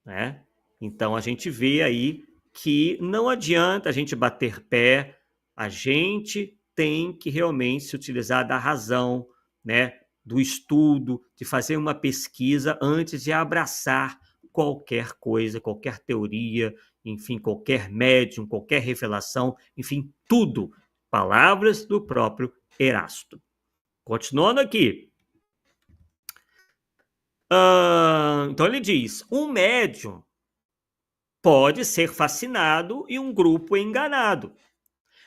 A: Né? Então a gente vê aí que não adianta a gente bater pé, a gente tem que realmente se utilizar da razão, né, do estudo, de fazer uma pesquisa antes de abraçar qualquer coisa, qualquer teoria, enfim, qualquer médium, qualquer revelação, enfim, tudo. Palavras do próprio Erasto. Continuando aqui. Então ele diz, um médium pode ser fascinado e um grupo enganado,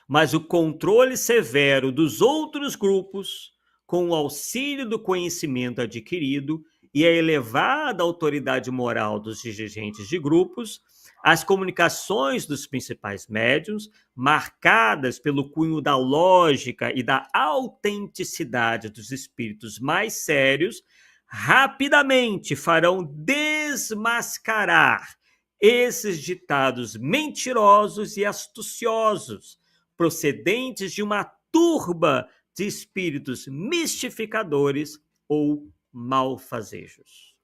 A: mas o controle severo dos outros grupos, com o auxílio do conhecimento adquirido e a elevada autoridade moral dos dirigentes de grupos, as comunicações dos principais médiuns, marcadas pelo cunho da lógica e da autenticidade dos espíritos mais sérios, rapidamente farão desmascarar esses ditados mentirosos e astuciosos, procedentes de uma turba de espíritos mistificadores ou malfazejos.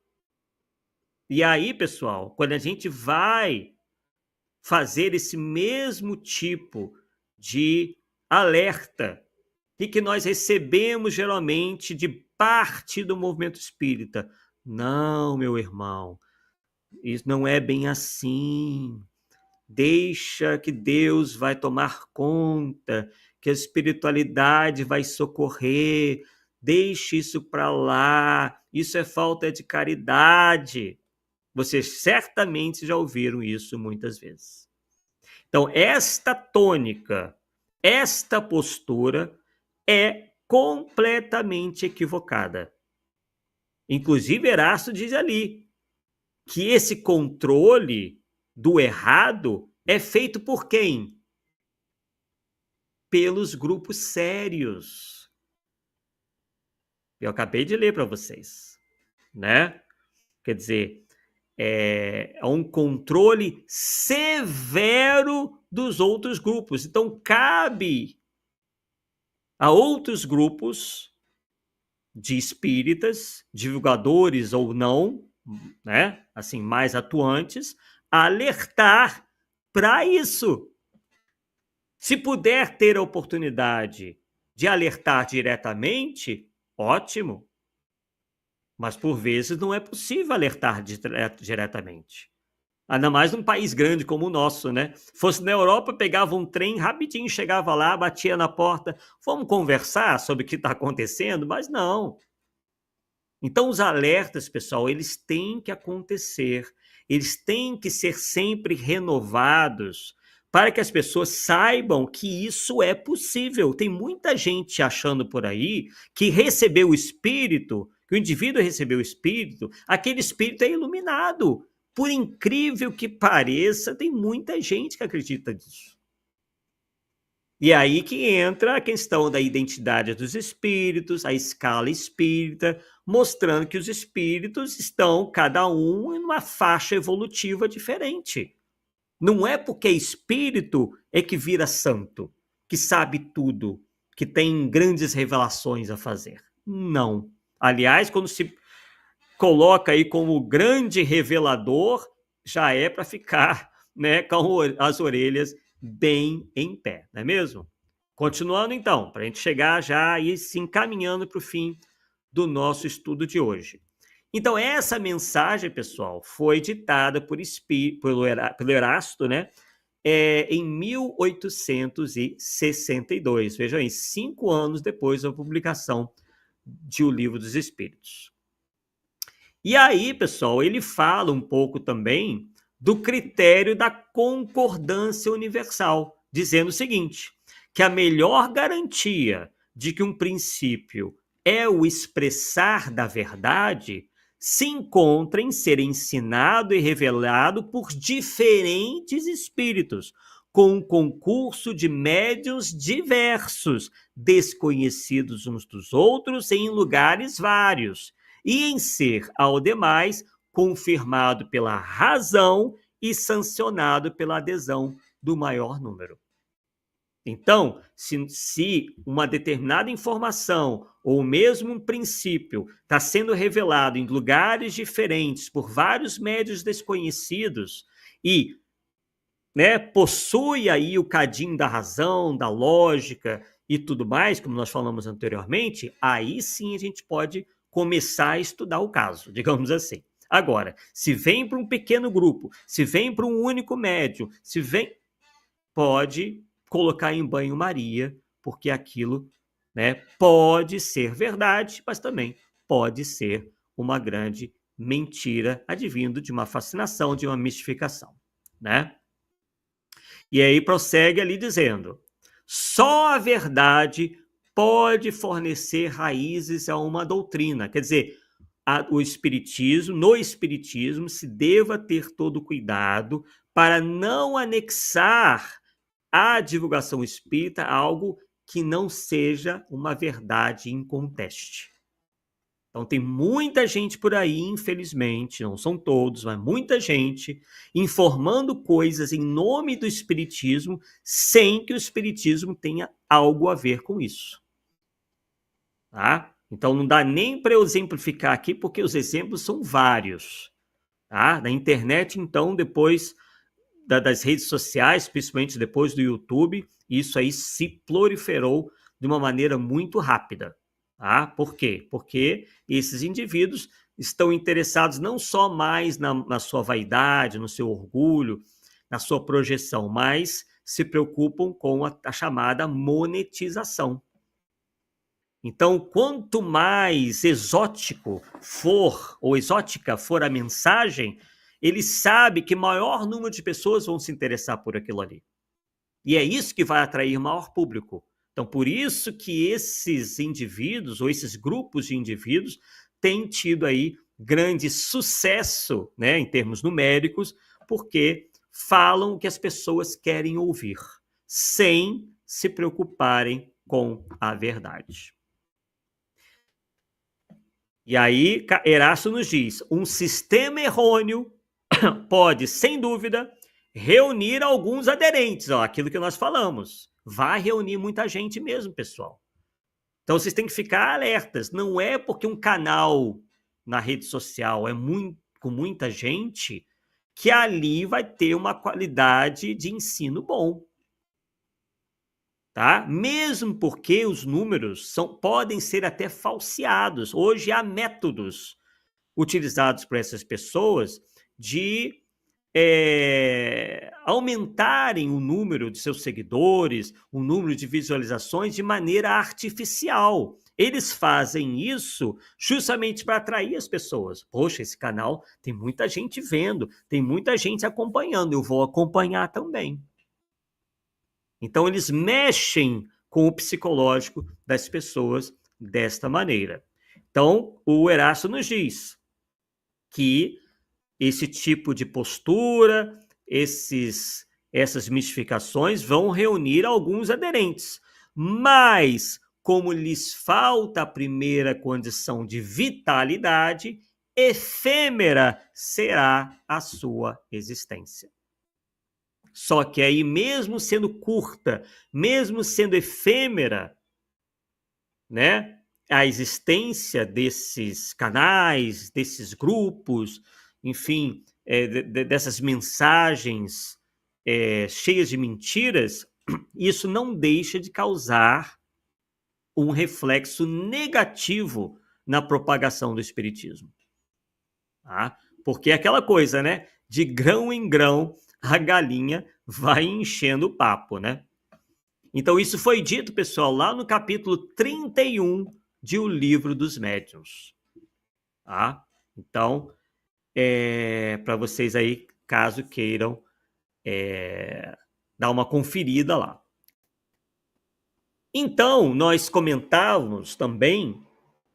A: E aí, pessoal, quando a gente vai fazer esse mesmo tipo de alerta que nós recebemos geralmente de parte do movimento espírita. Não, meu irmão, isso não é bem assim. Deixa que Deus vai tomar conta, que a espiritualidade vai socorrer. Deixe isso para lá. Isso é falta de caridade. Vocês certamente já ouviram isso muitas vezes. Então, esta tônica, esta postura é completamente equivocada. Inclusive, Erasto diz ali que esse controle do errado é feito por quem? Pelos grupos sérios. Eu acabei de ler para vocês, né? Quer dizer, é um controle severo dos outros grupos. Então, cabe a outros grupos de espíritas, divulgadores ou não, né, assim, mais atuantes, alertar para isso. Se puder ter a oportunidade de alertar diretamente, ótimo. Mas por vezes não é possível alertar diretamente. Ainda mais num país grande como o nosso, né? Fosse na Europa, pegava um trem rapidinho, chegava lá, batia na porta, vamos conversar sobre o que está acontecendo? Mas não. Então, os alertas, pessoal, eles têm que acontecer, eles têm que ser sempre renovados para que as pessoas saibam que isso é possível. Tem muita gente achando por aí que recebeu o espírito, que o indivíduo recebeu o espírito, aquele espírito é iluminado. Por incrível que pareça, tem muita gente que acredita nisso. E aí que entra a questão da identidade dos espíritos, a escala espírita, mostrando que os espíritos estão, cada um, em uma faixa evolutiva diferente. Não é porque é espírito é que vira santo, que sabe tudo, que tem grandes revelações a fazer. Não. Aliás, quando se coloca aí como grande revelador, já é para ficar, né, com as orelhas bem em pé, não é mesmo? Continuando então, para a gente chegar já e se encaminhando para o fim do nosso estudo de hoje. Então, essa mensagem, pessoal, foi ditada pelo Erasto, né, em 1862. Vejam aí, 5 anos depois da publicação de O Livro dos Espíritos. E aí, pessoal, ele fala um pouco também do critério da concordância universal, dizendo o seguinte, que a melhor garantia de que um princípio é o expressar da verdade se encontra em ser ensinado e revelado por diferentes espíritos, com um concurso de médiuns diversos, desconhecidos uns dos outros em lugares vários, e em ser, ao demais, confirmado pela razão e sancionado pela adesão do maior número. Então, se uma determinada informação ou mesmo um princípio está sendo revelado em lugares diferentes por vários médios desconhecidos e, né, possui aí o cadinho da razão, da lógica e tudo mais, como nós falamos anteriormente, aí sim a gente pode começar a estudar o caso, digamos assim. Agora, se vem para um pequeno grupo, se vem para um único médium, se vem, pode colocar em banho-maria, porque aquilo, né, pode ser verdade, mas também pode ser uma grande mentira advindo de uma fascinação, de uma mistificação, né? E aí prossegue ali dizendo: só a verdade pode fornecer raízes a uma doutrina. Quer dizer, no espiritismo se deva ter todo cuidado para não anexar à divulgação espírita algo que não seja uma verdade inconteste. Então tem muita gente por aí, infelizmente, não são todos, mas muita gente informando coisas em nome do espiritismo sem que o espiritismo tenha algo a ver com isso. Tá? Então não dá nem para eu exemplificar aqui, porque os exemplos são vários. Tá? Na internet, então, depois das redes sociais, principalmente depois do YouTube, isso aí se proliferou de uma maneira muito rápida. Tá? Por quê? Porque esses indivíduos estão interessados não só mais na sua vaidade, no seu orgulho, na sua projeção, mas se preocupam com a chamada monetização. Então, quanto mais exótico for, ou exótica for a mensagem, ele sabe que maior número de pessoas vão se interessar por aquilo ali. E é isso que vai atrair maior público. Então, por isso que esses indivíduos, ou esses grupos de indivíduos, têm tido aí grande sucesso, né, em termos numéricos, porque falam o que as pessoas querem ouvir, sem se preocuparem com a verdade. E aí, Erasto nos diz, um sistema errôneo pode, sem dúvida, reunir alguns aderentes, ó, aquilo que nós falamos. Vai reunir muita gente mesmo, pessoal. Então, vocês têm que ficar alertas. Não é porque um canal na rede social é com muita gente que ali vai ter uma qualidade de ensino bom. Tá? Mesmo porque os números podem ser até falseados. Hoje há métodos utilizados por essas pessoas de aumentarem o número de seus seguidores, o número de visualizações de maneira artificial. Eles fazem isso justamente para atrair as pessoas. Poxa, esse canal tem muita gente vendo, tem muita gente acompanhando, eu vou acompanhar também. Então, eles mexem com o psicológico das pessoas desta maneira. Então, o Erasto nos diz que esse tipo de postura, essas mistificações vão reunir alguns aderentes. Mas, como lhes falta a primeira condição de vitalidade, efêmera será a sua existência. Só que aí, mesmo sendo curta, mesmo sendo efêmera, né, a existência desses canais, desses grupos, enfim, dessas mensagens cheias de mentiras, isso não deixa de causar um reflexo negativo na propagação do espiritismo. Tá? Porque é aquela coisa, né? De grão em grão, a galinha vai enchendo o papo, né? Então, isso foi dito, pessoal, lá no capítulo 31 de O Livro dos Médiuns. Tá? Então, para vocês aí, caso queiram dar uma conferida lá. Então, nós comentávamos também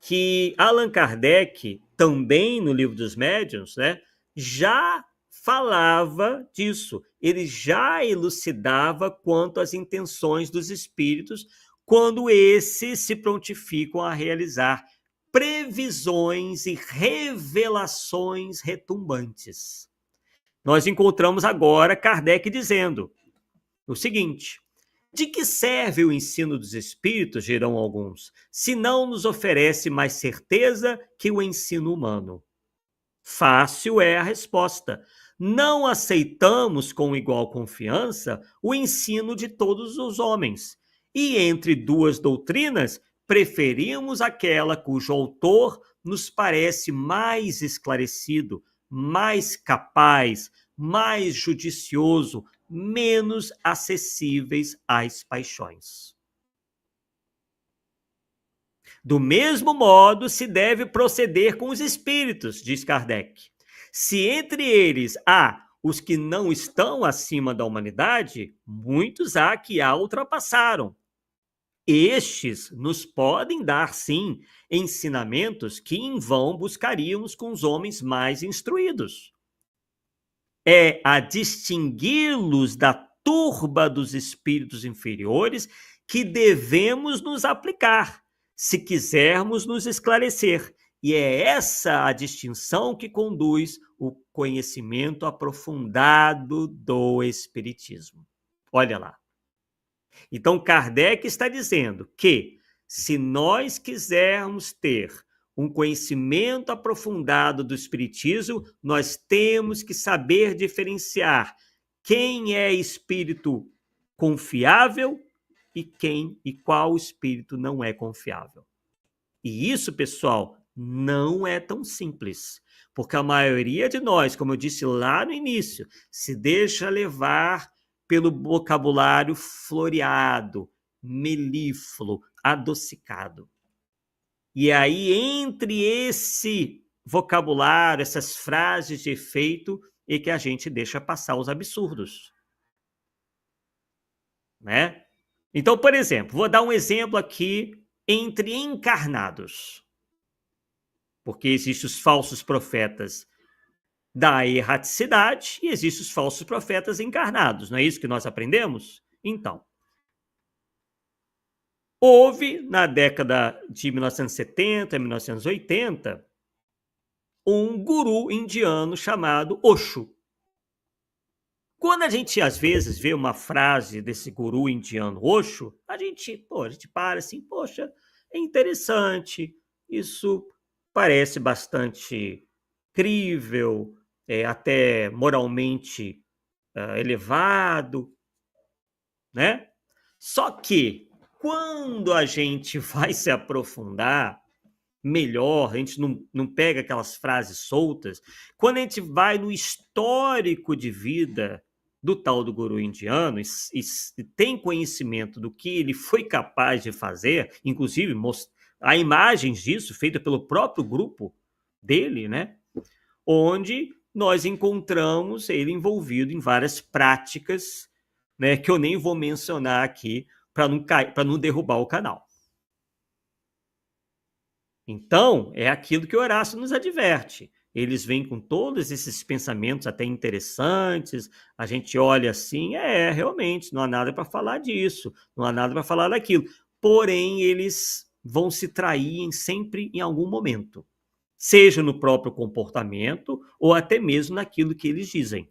A: que Allan Kardec, também no Livro dos Médiuns, né, já falava disso. Ele já elucidava quanto às intenções dos espíritos quando esses se prontificam a realizar previsões e revelações retumbantes. Nós encontramos agora Kardec dizendo o seguinte: de que serve o ensino dos espíritos, dirão alguns, se não nos oferece mais certeza que o ensino humano? Fácil é a resposta. Não aceitamos com igual confiança o ensino de todos os homens. E entre duas doutrinas, preferimos aquela cujo autor nos parece mais esclarecido, mais capaz, mais judicioso, menos acessíveis às paixões. Do mesmo modo, se deve proceder com os espíritos, diz Kardec. Se entre eles há os que não estão acima da humanidade, muitos há que a ultrapassaram. Estes nos podem dar, sim, ensinamentos que em vão buscaríamos com os homens mais instruídos. É a distingui-los da turba dos espíritos inferiores que devemos nos aplicar, se quisermos nos esclarecer. E é essa a distinção que conduz o conhecimento aprofundado do Espiritismo. Olha lá. Então, Kardec está dizendo que, se nós quisermos ter um conhecimento aprofundado do Espiritismo, nós temos que saber diferenciar quem é espírito confiável e qual espírito não é confiável. E isso, pessoal, não é tão simples, porque a maioria de nós, como eu disse lá no início, se deixa levar pelo vocabulário floreado, melífluo, adocicado. E aí, entre esse vocabulário, essas frases de efeito, é que a gente deixa passar os absurdos. Né? Então, por exemplo, vou dar um exemplo aqui entre encarnados. Porque existem os falsos profetas da erraticidade e existem os falsos profetas encarnados. Não é isso que nós aprendemos? Então, houve na década de 1970, 1980, um guru indiano chamado Osho. Quando a gente, às vezes, vê uma frase desse guru indiano Osho, a gente para assim, poxa, é interessante, isso parece bastante crível, até moralmente elevado, né? Só que, quando a gente vai se aprofundar melhor, a gente não pega aquelas frases soltas, quando a gente vai no histórico de vida do tal do guru indiano e tem conhecimento do que ele foi capaz de fazer, inclusive há imagens disso feita pelo próprio grupo dele, né? Onde nós encontramos ele envolvido em várias práticas, né, que eu nem vou mencionar aqui para não derrubar o canal. Então, é aquilo que o Horácio nos adverte. Eles vêm com todos esses pensamentos até interessantes, a gente olha assim, realmente, não há nada para falar disso, não há nada para falar daquilo. Porém, eles vão se trair sempre em algum momento, seja no próprio comportamento ou até mesmo naquilo que eles dizem.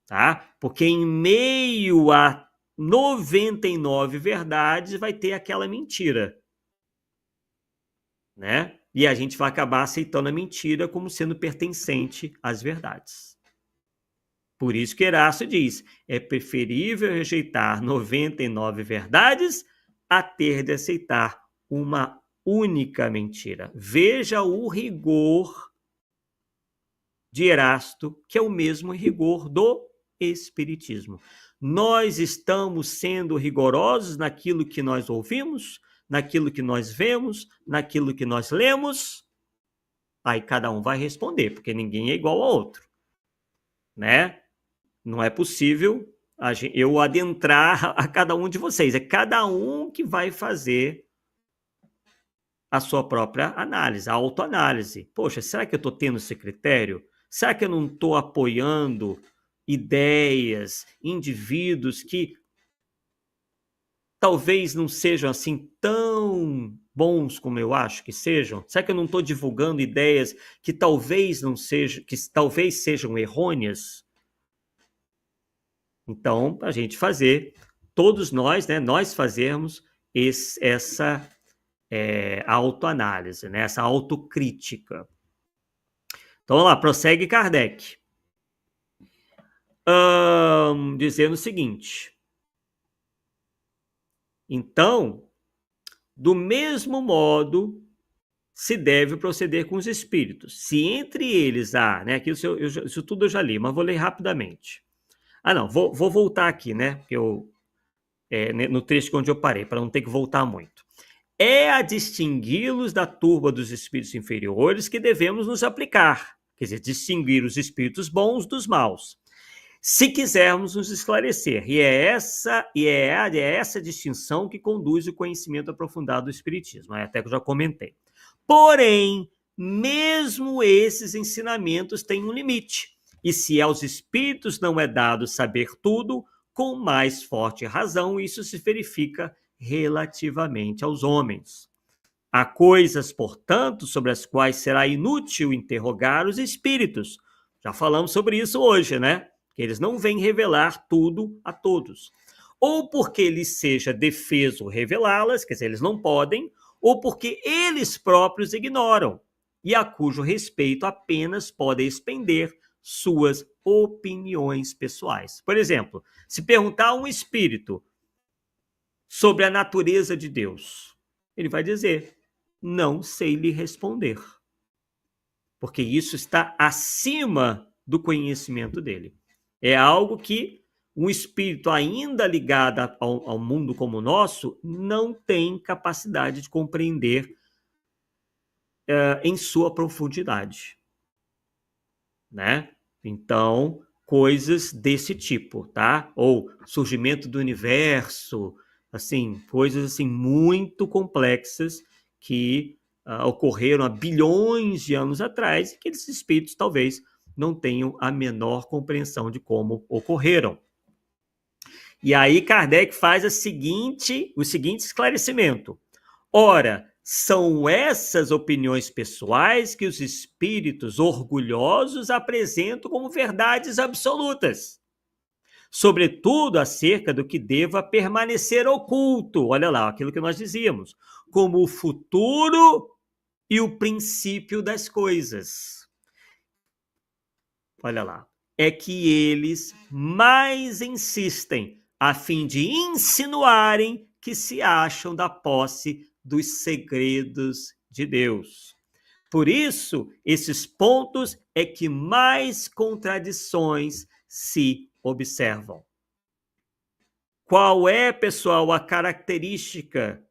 A: Tá? Porque em meio a 99 verdades vai ter aquela mentira, né? E a gente vai acabar aceitando a mentira como sendo pertencente às verdades. Por isso que Erasto diz, é preferível rejeitar 99 verdades a ter de aceitar uma única mentira. Veja o rigor de Erasto, que é o mesmo rigor do Espiritismo. Nós estamos sendo rigorosos naquilo que nós ouvimos, naquilo que nós vemos, naquilo que nós lemos? Aí cada um vai responder, porque ninguém é igual ao outro, né? Não é possível eu adentrar a cada um de vocês. É cada um que vai fazer a sua própria análise, a autoanálise. Poxa, será que eu estou tendo esse critério? Será que eu não estou apoiando ideias, indivíduos que talvez não sejam assim tão bons como eu acho que sejam? Será que eu não estou divulgando ideias que talvez não sejam, que talvez sejam errôneas? Então, a gente fazer, todos nós, né, nós fazermos essa autoanálise, né, essa autocrítica. Então, vamos lá, prossegue Kardec. Dizendo o seguinte: então, do mesmo modo, se deve proceder com os espíritos. Se entre eles há, né? Aqui isso tudo eu já li, mas vou ler rapidamente. Não, vou voltar aqui, né? Porque no trecho onde eu parei, para não ter que voltar muito. É a distingui-los da turba dos espíritos inferiores que devemos nos aplicar. Quer dizer, distinguir os espíritos bons dos maus. Se quisermos nos esclarecer. E é essa distinção que conduz o conhecimento aprofundado do Espiritismo, até que eu já comentei. Porém, mesmo esses ensinamentos têm um limite. E se aos espíritos não é dado saber tudo, com mais forte razão isso se verifica relativamente aos homens. Há coisas, portanto, sobre as quais será inútil interrogar os espíritos. Já falamos sobre isso hoje, né? Que eles não vêm revelar tudo a todos. Ou porque lhes seja defeso revelá-las, quer dizer, eles não podem, ou porque eles próprios ignoram, e a cujo respeito apenas podem expender suas opiniões pessoais. Por exemplo, se perguntar a um espírito sobre a natureza de Deus, ele vai dizer, não sei lhe responder, porque isso está acima do conhecimento dele. É algo que um espírito ainda ligado ao mundo como o nosso não tem capacidade de compreender em sua profundidade, né? Então, coisas desse tipo, tá? Ou surgimento do universo, assim, coisas assim muito complexas que ocorreram há bilhões de anos atrás e que esses espíritos talvez não tenham a menor compreensão de como ocorreram. E aí Kardec faz o seguinte esclarecimento. Ora, são essas opiniões pessoais que os espíritos orgulhosos apresentam como verdades absolutas, sobretudo acerca do que deva permanecer oculto. Olha lá, aquilo que nós dizíamos, como o futuro e o princípio das coisas. Olha lá, é que eles mais insistem a fim de insinuarem que se acham da posse dos segredos de Deus. Por isso, esses pontos é que mais contradições se observam. Qual é, pessoal, a característica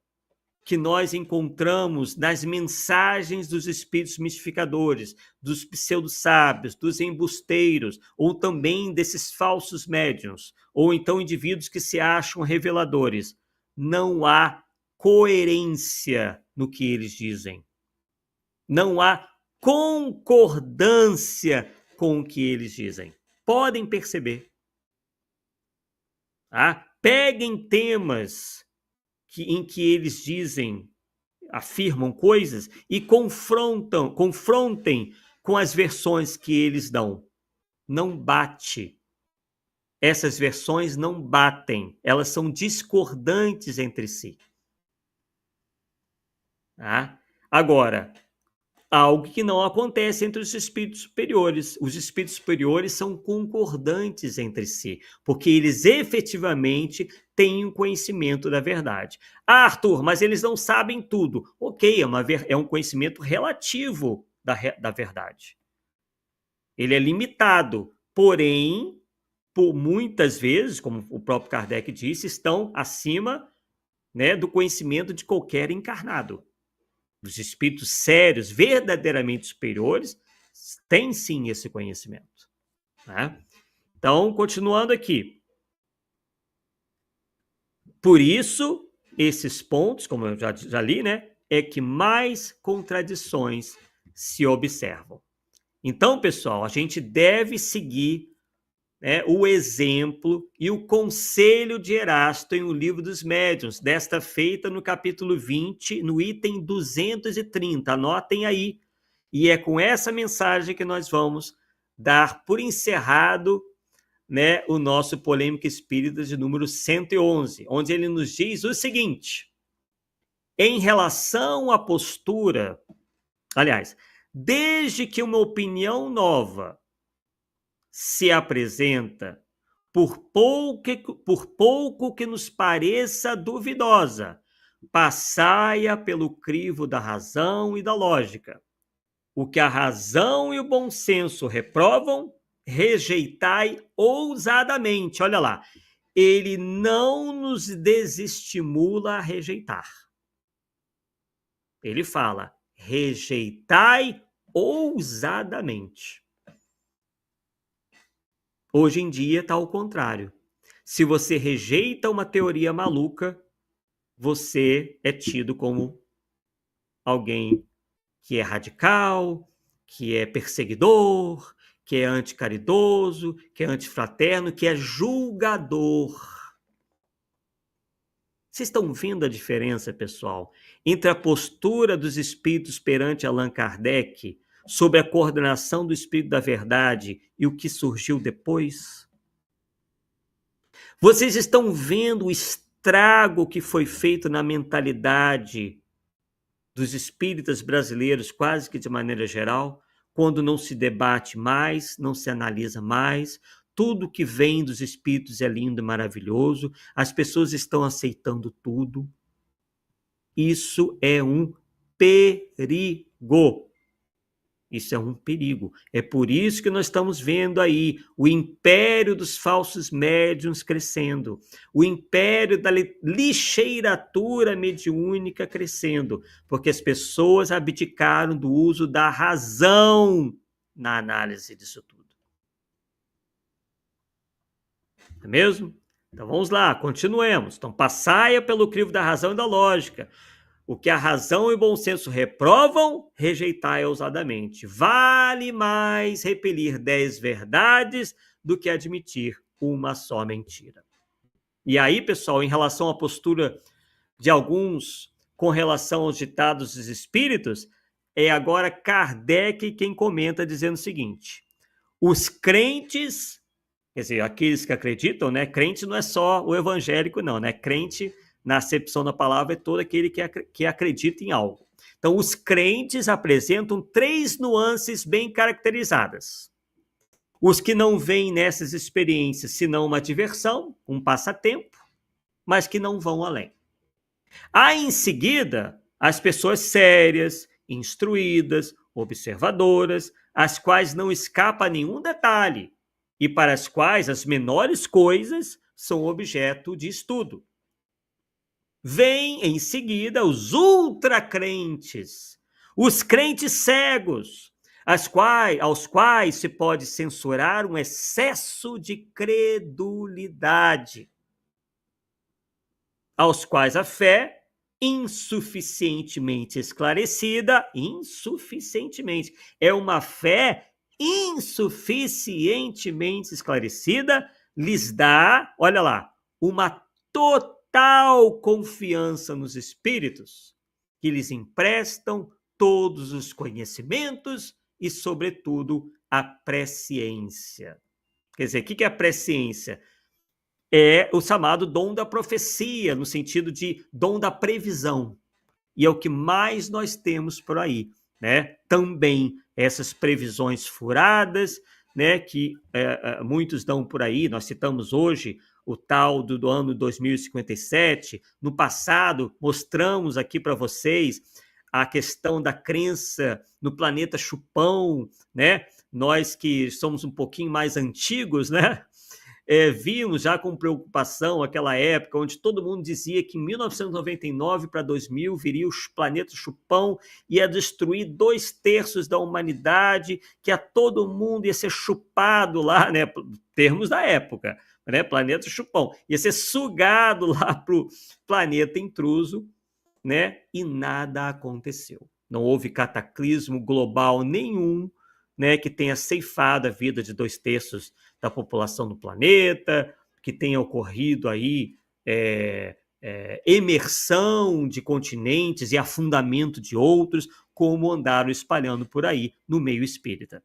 A: que nós encontramos nas mensagens dos espíritos mistificadores, dos pseudo-sábios, dos embusteiros, ou também desses falsos médiuns, ou então indivíduos que se acham reveladores? Não há coerência no que eles dizem. Não há concordância com o que eles dizem. Podem perceber. Tá? Peguem temas em que eles afirmam coisas e confrontem com as versões que eles dão. Não bate. Essas versões não batem. Elas são discordantes entre si. Tá? Agora, algo que não acontece entre os espíritos superiores. Os espíritos superiores são concordantes entre si, porque eles efetivamente têm o conhecimento da verdade. Ah, Arthur, mas eles não sabem tudo. Ok, é um conhecimento relativo da verdade. Ele é limitado, porém, por muitas vezes, como o próprio Kardec disse, estão acima, né, do conhecimento de qualquer encarnado. Os espíritos sérios, verdadeiramente superiores, têm sim esse conhecimento. Né? Então, continuando aqui. Por isso, esses pontos, como eu já li, né, é que mais contradições se observam. Então, pessoal, a gente deve seguir, né, o exemplo e o conselho de Erasto em O Livro dos Médiuns, desta feita no capítulo 20, no item 230. Anotem aí. E é com essa mensagem que nós vamos dar por encerrado, né, o nosso Polêmica Espírita de número 111, onde ele nos diz o seguinte: em relação à postura, aliás, desde que uma opinião nova se apresenta, por pouco que nos pareça duvidosa, passai-a pelo crivo da razão e da lógica. O que a razão e o bom senso reprovam, rejeitai ousadamente. Olha lá, ele não nos desestimula a rejeitar. Ele fala, rejeitai ousadamente. Hoje em dia está ao contrário. Se você rejeita uma teoria maluca, você é tido como alguém que é radical, que é perseguidor, que é anticaridoso, que é antifraterno, que é julgador. Vocês estão vendo a diferença, pessoal, entre a postura dos espíritos perante Allan Kardec, sob a coordenação do Espírito da Verdade, e o que surgiu depois? Vocês estão vendo o estrago que foi feito na mentalidade dos espíritas brasileiros, quase que de maneira geral, quando não se debate mais, não se analisa mais, tudo que vem dos espíritos é lindo e maravilhoso, as pessoas estão aceitando tudo. Isso é um perigo. Isso é um perigo. É por isso que nós estamos vendo aí o império dos falsos médiuns crescendo, o império da lixeiratura mediúnica crescendo, porque as pessoas abdicaram do uso da razão na análise disso tudo. Não é mesmo? Então vamos lá, continuemos. Então, passaia pelo crivo da razão e da lógica. O que a razão e o bom senso reprovam, rejeitai ousadamente. Vale mais repelir 10 verdades do que admitir uma só mentira. E aí, pessoal, em relação à postura de alguns com relação aos ditados dos espíritos, é agora Kardec quem comenta dizendo o seguinte: os crentes, quer dizer, aqueles que acreditam, né? Crente não é só o evangélico, não, né? Crente, na acepção da palavra, é todo aquele que acredita em algo. Então, os crentes apresentam 3 nuances bem caracterizadas. Os que não veem nessas experiências senão uma diversão, um passatempo, mas que não vão além. Há em seguida as pessoas sérias, instruídas, observadoras, às quais não escapa nenhum detalhe e para as quais as menores coisas são objeto de estudo. Vêm em seguida os ultracrentes, os crentes cegos, aos quais se pode censurar um excesso de credulidade, aos quais a fé insuficientemente esclarecida, é uma fé insuficientemente esclarecida, lhes dá, olha lá, uma total confiança nos espíritos, que lhes emprestam todos os conhecimentos e, sobretudo, a presciência. Quer dizer, o que é a presciência? É o chamado dom da profecia, no sentido de dom da previsão. E é o que mais nós temos por aí, né? Também essas previsões furadas, né, que muitos dão por aí. Nós citamos hoje o tal do ano 2057. No passado, mostramos aqui para vocês a questão da crença no planeta chupão, né? Nós que somos um pouquinho mais antigos, né? Vimos já com preocupação aquela época onde todo mundo dizia que em 1999 para 2000 viria o planeta chupão, ia destruir 2/3 da humanidade, que a todo mundo ia ser chupado lá, né? Termos da época, né? Planeta chupão, ia ser sugado lá para o planeta intruso, né? E nada aconteceu. Não houve cataclismo global nenhum, né, que tenha ceifado a vida de 2/3 da população do planeta, que tenha ocorrido aí emersão de continentes e afundamento de outros, como andaram espalhando por aí no meio espírita.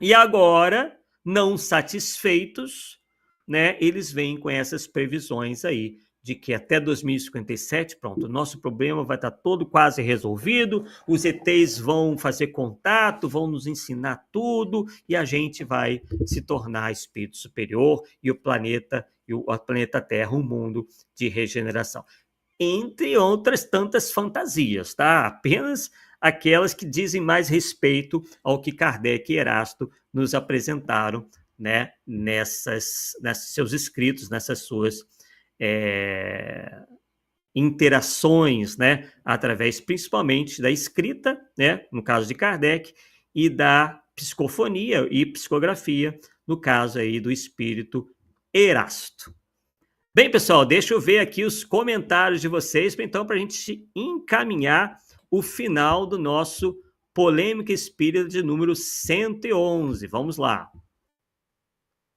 A: E agora, não satisfeitos, né, eles vêm com essas previsões aí de que até 2057, pronto, o nosso problema vai estar todo quase resolvido, os ETs vão fazer contato, vão nos ensinar tudo e a gente vai se tornar espírito superior e o planeta Terra, um mundo de regeneração. Entre outras tantas fantasias, tá? Apenas aquelas que dizem mais respeito ao que Kardec e Erasto nos apresentaram, né, nesses seus escritos, nessas suas interações, né, através principalmente da escrita, né, no caso de Kardec, e da psicofonia e psicografia, no caso aí do espírito Erasto. Bem, pessoal, deixa eu ver aqui os comentários de vocês, então, para a gente encaminhar o final do nosso Polêmica Espírita de número 111. Vamos lá.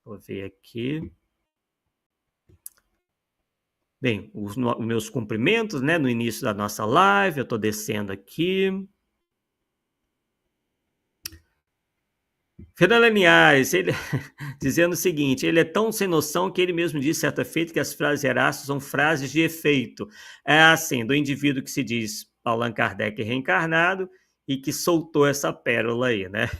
A: Vou ver aqui. Bem, os meus cumprimentos, né, no início da nossa live, eu estou descendo aqui. Fernando Linhares, ele dizendo o seguinte: ele é tão sem noção que ele mesmo disse certa feita que as frases de Erasto são frases de efeito. É assim, do indivíduo que se diz Allan Kardec reencarnado e que soltou essa pérola aí, né?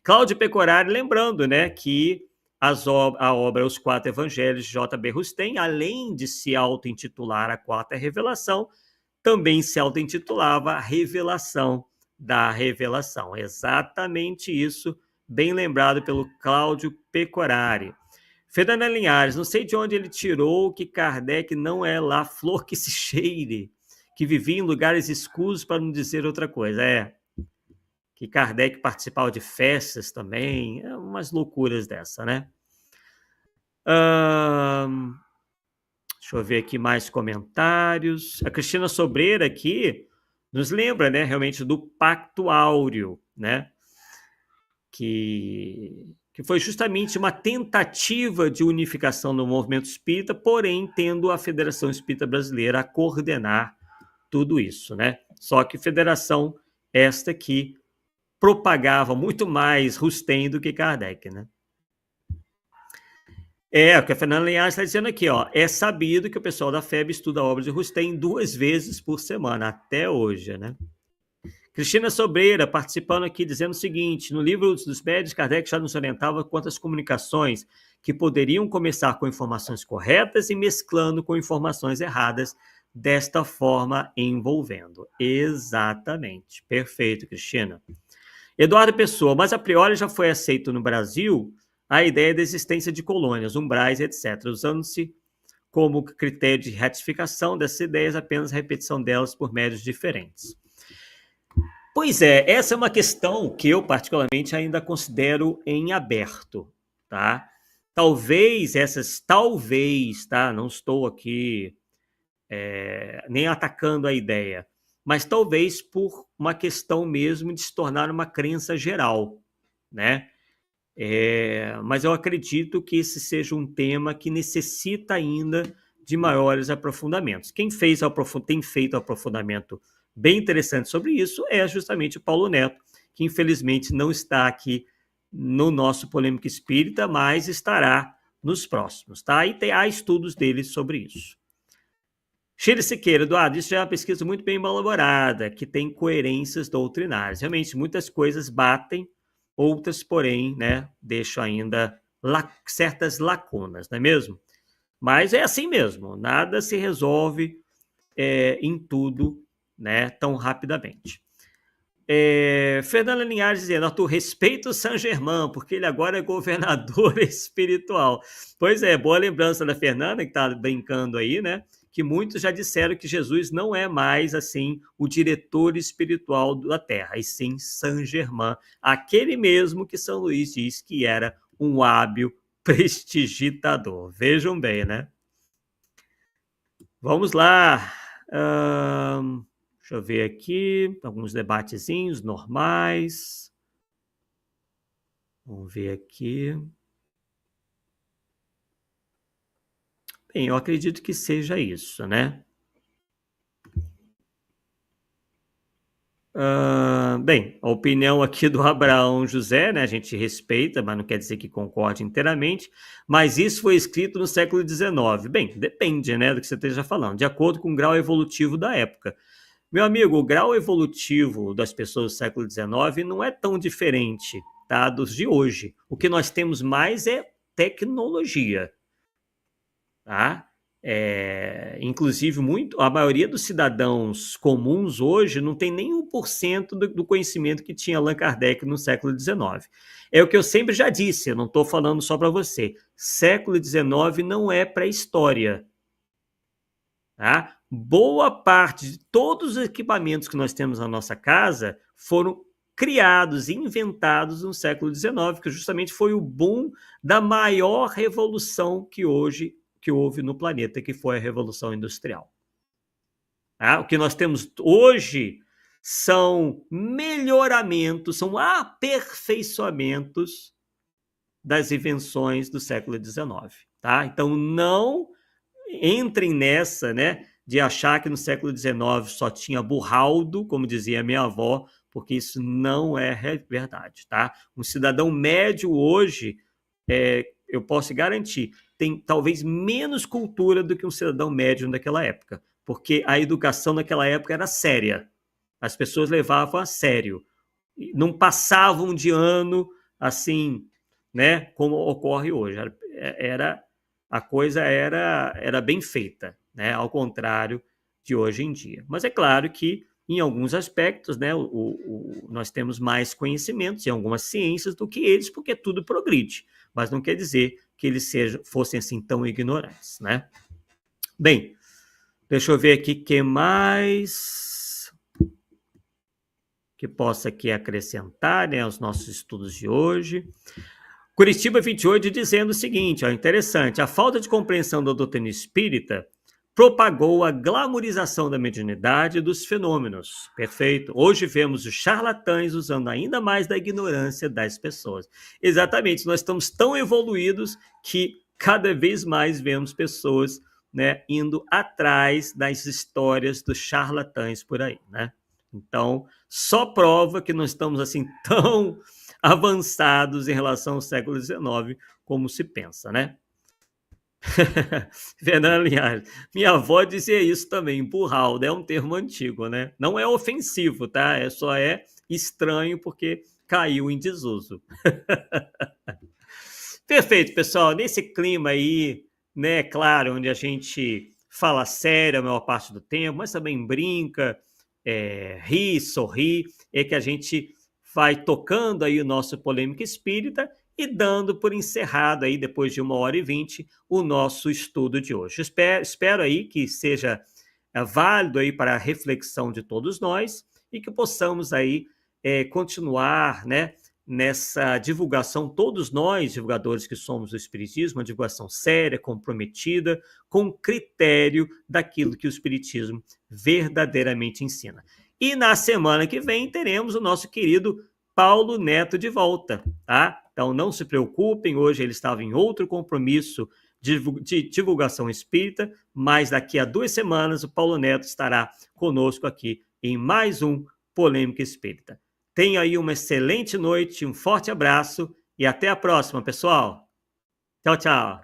A: Cláudio Pecorari, lembrando, né, que a obra Os Quatro Evangelhos de J.B. Rustem, além de se auto-intitular A Quarta Revelação, também se auto-intitulava A Revelação da Revelação. Exatamente isso, bem lembrado pelo Cláudio Pecorari. Fernanda Linhares, não sei de onde ele tirou que Kardec não é lá flor que se cheire, que vivia em lugares escuros para não dizer outra coisa. Que Kardec participava de festas também, umas loucuras dessa, né? Deixa Deixa eu ver aqui mais comentários. A Cristina Sobreira aqui nos lembra, né, realmente do Pacto Áureo, né? Que foi justamente uma tentativa de unificação do movimento espírita, porém tendo a Federação Espírita Brasileira a coordenar tudo isso, né? Só que federação esta que propagava muito mais Rustem do que Kardec, né? O que a Fernanda Linhares está dizendo aqui, ó. É sabido que o pessoal da FEB estuda a obra de Rustem 2 vezes por semana, até hoje, né? Cristina Sobreira participando aqui, dizendo o seguinte: no livro dos Médios, Kardec já nos orientava quanto às comunicações que poderiam começar com informações corretas e mesclando com informações erradas, desta forma envolvendo. Exatamente. Perfeito, Cristina. Eduardo Pessoa, mas a priori já foi aceito no Brasil a ideia da existência de colônias, umbrais, etc., usando-se como critério de ratificação dessas ideias apenas a repetição delas por médios diferentes. Pois é, essa é uma questão que eu particularmente ainda considero em aberto, tá? Talvez, tá? Não estou aqui nem atacando a ideia, mas talvez por uma questão mesmo de se tornar uma crença geral, né? Mas eu acredito que esse seja um tema que necessita ainda de maiores aprofundamentos. Quem tem feito aprofundamento bem interessante sobre isso é justamente o Paulo Neto, que infelizmente não está aqui no nosso Polêmica Espírita, mas estará nos próximos, tá? E há estudos dele sobre isso. Sheila Siqueira, Eduardo, isso já é uma pesquisa muito bem elaborada, que tem coerências doutrinárias. Realmente, muitas coisas batem, outras, porém, né, deixam ainda certas lacunas, não é mesmo? Mas é assim mesmo, nada se resolve em tudo, né, tão rapidamente. Fernanda Linhares dizendo, Arthur, respeita o Saint-Germain, porque ele agora é governador espiritual. Pois é, boa lembrança da Fernanda, que está brincando aí, né? Que muitos já disseram que Jesus não é mais, assim, o diretor espiritual da Terra, e sim Saint-Germain, aquele mesmo que São Luís diz que era um hábil prestidigitador. Vejam bem, né? Vamos lá. Deixa eu ver aqui, alguns debatezinhos normais. Vamos ver aqui. Bem, eu acredito que seja isso, né? Bem, a opinião aqui do Abraão José, né? A gente respeita, mas não quer dizer que concorde inteiramente. Mas isso foi escrito no século XIX. Bem, depende, né, do que você esteja falando, de acordo com o grau evolutivo da época. Meu amigo, o grau evolutivo das pessoas do século XIX não é tão diferente, tá, dos de hoje. O que nós temos mais é tecnologia, tá? Inclusive, a maioria dos cidadãos comuns hoje não tem nem 1% do conhecimento que tinha Allan Kardec no século XIX. É o que eu sempre já disse, eu não estou falando só para você. Século XIX não é pré-história. Tá? Boa parte de todos os equipamentos que nós temos na nossa casa foram criados e inventados no século XIX, que justamente foi o boom da maior revolução que houve no planeta, que foi a Revolução Industrial. Tá? O que nós temos hoje são melhoramentos, são aperfeiçoamentos das invenções do século XIX. Tá? Então, não entrem nessa, né, de achar que no século XIX só tinha burraldo, como dizia minha avó, porque isso não é verdade, tá? Um cidadão médio hoje, eu posso garantir, tem talvez menos cultura do que um cidadão médio naquela época, porque a educação naquela época era séria. As pessoas levavam a sério. Não passavam de ano assim, né, como ocorre hoje. A coisa era bem feita, né, ao contrário de hoje em dia. Mas é claro que, em alguns aspectos, né, nós temos mais conhecimentos em algumas ciências do que eles, porque tudo progride. Mas não quer dizer que eles fossem assim tão ignorantes, né? Bem, deixa eu ver aqui o que mais que possa aqui acrescentar, né, aos nossos estudos de hoje. Curitiba 28 dizendo o seguinte, ó, interessante, a falta de compreensão da doutrina espírita propagou a glamorização da mediunidade e dos fenômenos. Perfeito. Hoje vemos os charlatães usando ainda mais da ignorância das pessoas. Exatamente, nós estamos tão evoluídos que cada vez mais vemos pessoas, né, indo atrás das histórias dos charlatães por aí, né? Então, só prova que não estamos assim tão avançados em relação ao século XIX como se pensa, né? Fernando Linhares, minha avó dizia isso também, burral, né? É um termo antigo, né? Não é ofensivo, tá? Só é estranho porque caiu em desuso. Perfeito, pessoal. Nesse clima aí, né, claro, onde a gente fala sério a maior parte do tempo, mas também brinca, ri, sorri, é que a gente vai tocando aí o nosso Polêmica Espírita e dando por encerrado aí, depois de 1h20, o nosso estudo de hoje. Espero aí que seja válido aí para a reflexão de todos nós e que possamos aí continuar, né, nessa divulgação, todos nós, divulgadores que somos do Espiritismo, uma divulgação séria, comprometida, com critério daquilo que o Espiritismo verdadeiramente ensina. E na semana que vem teremos o nosso querido Paulo Neto de volta, tá? Então não se preocupem, hoje ele estava em outro compromisso de divulgação espírita, mas daqui a 2 semanas o Paulo Neto estará conosco aqui em mais um Polêmica Espírita. Tenha aí uma excelente noite, um forte abraço e até a próxima, pessoal. Tchau, tchau.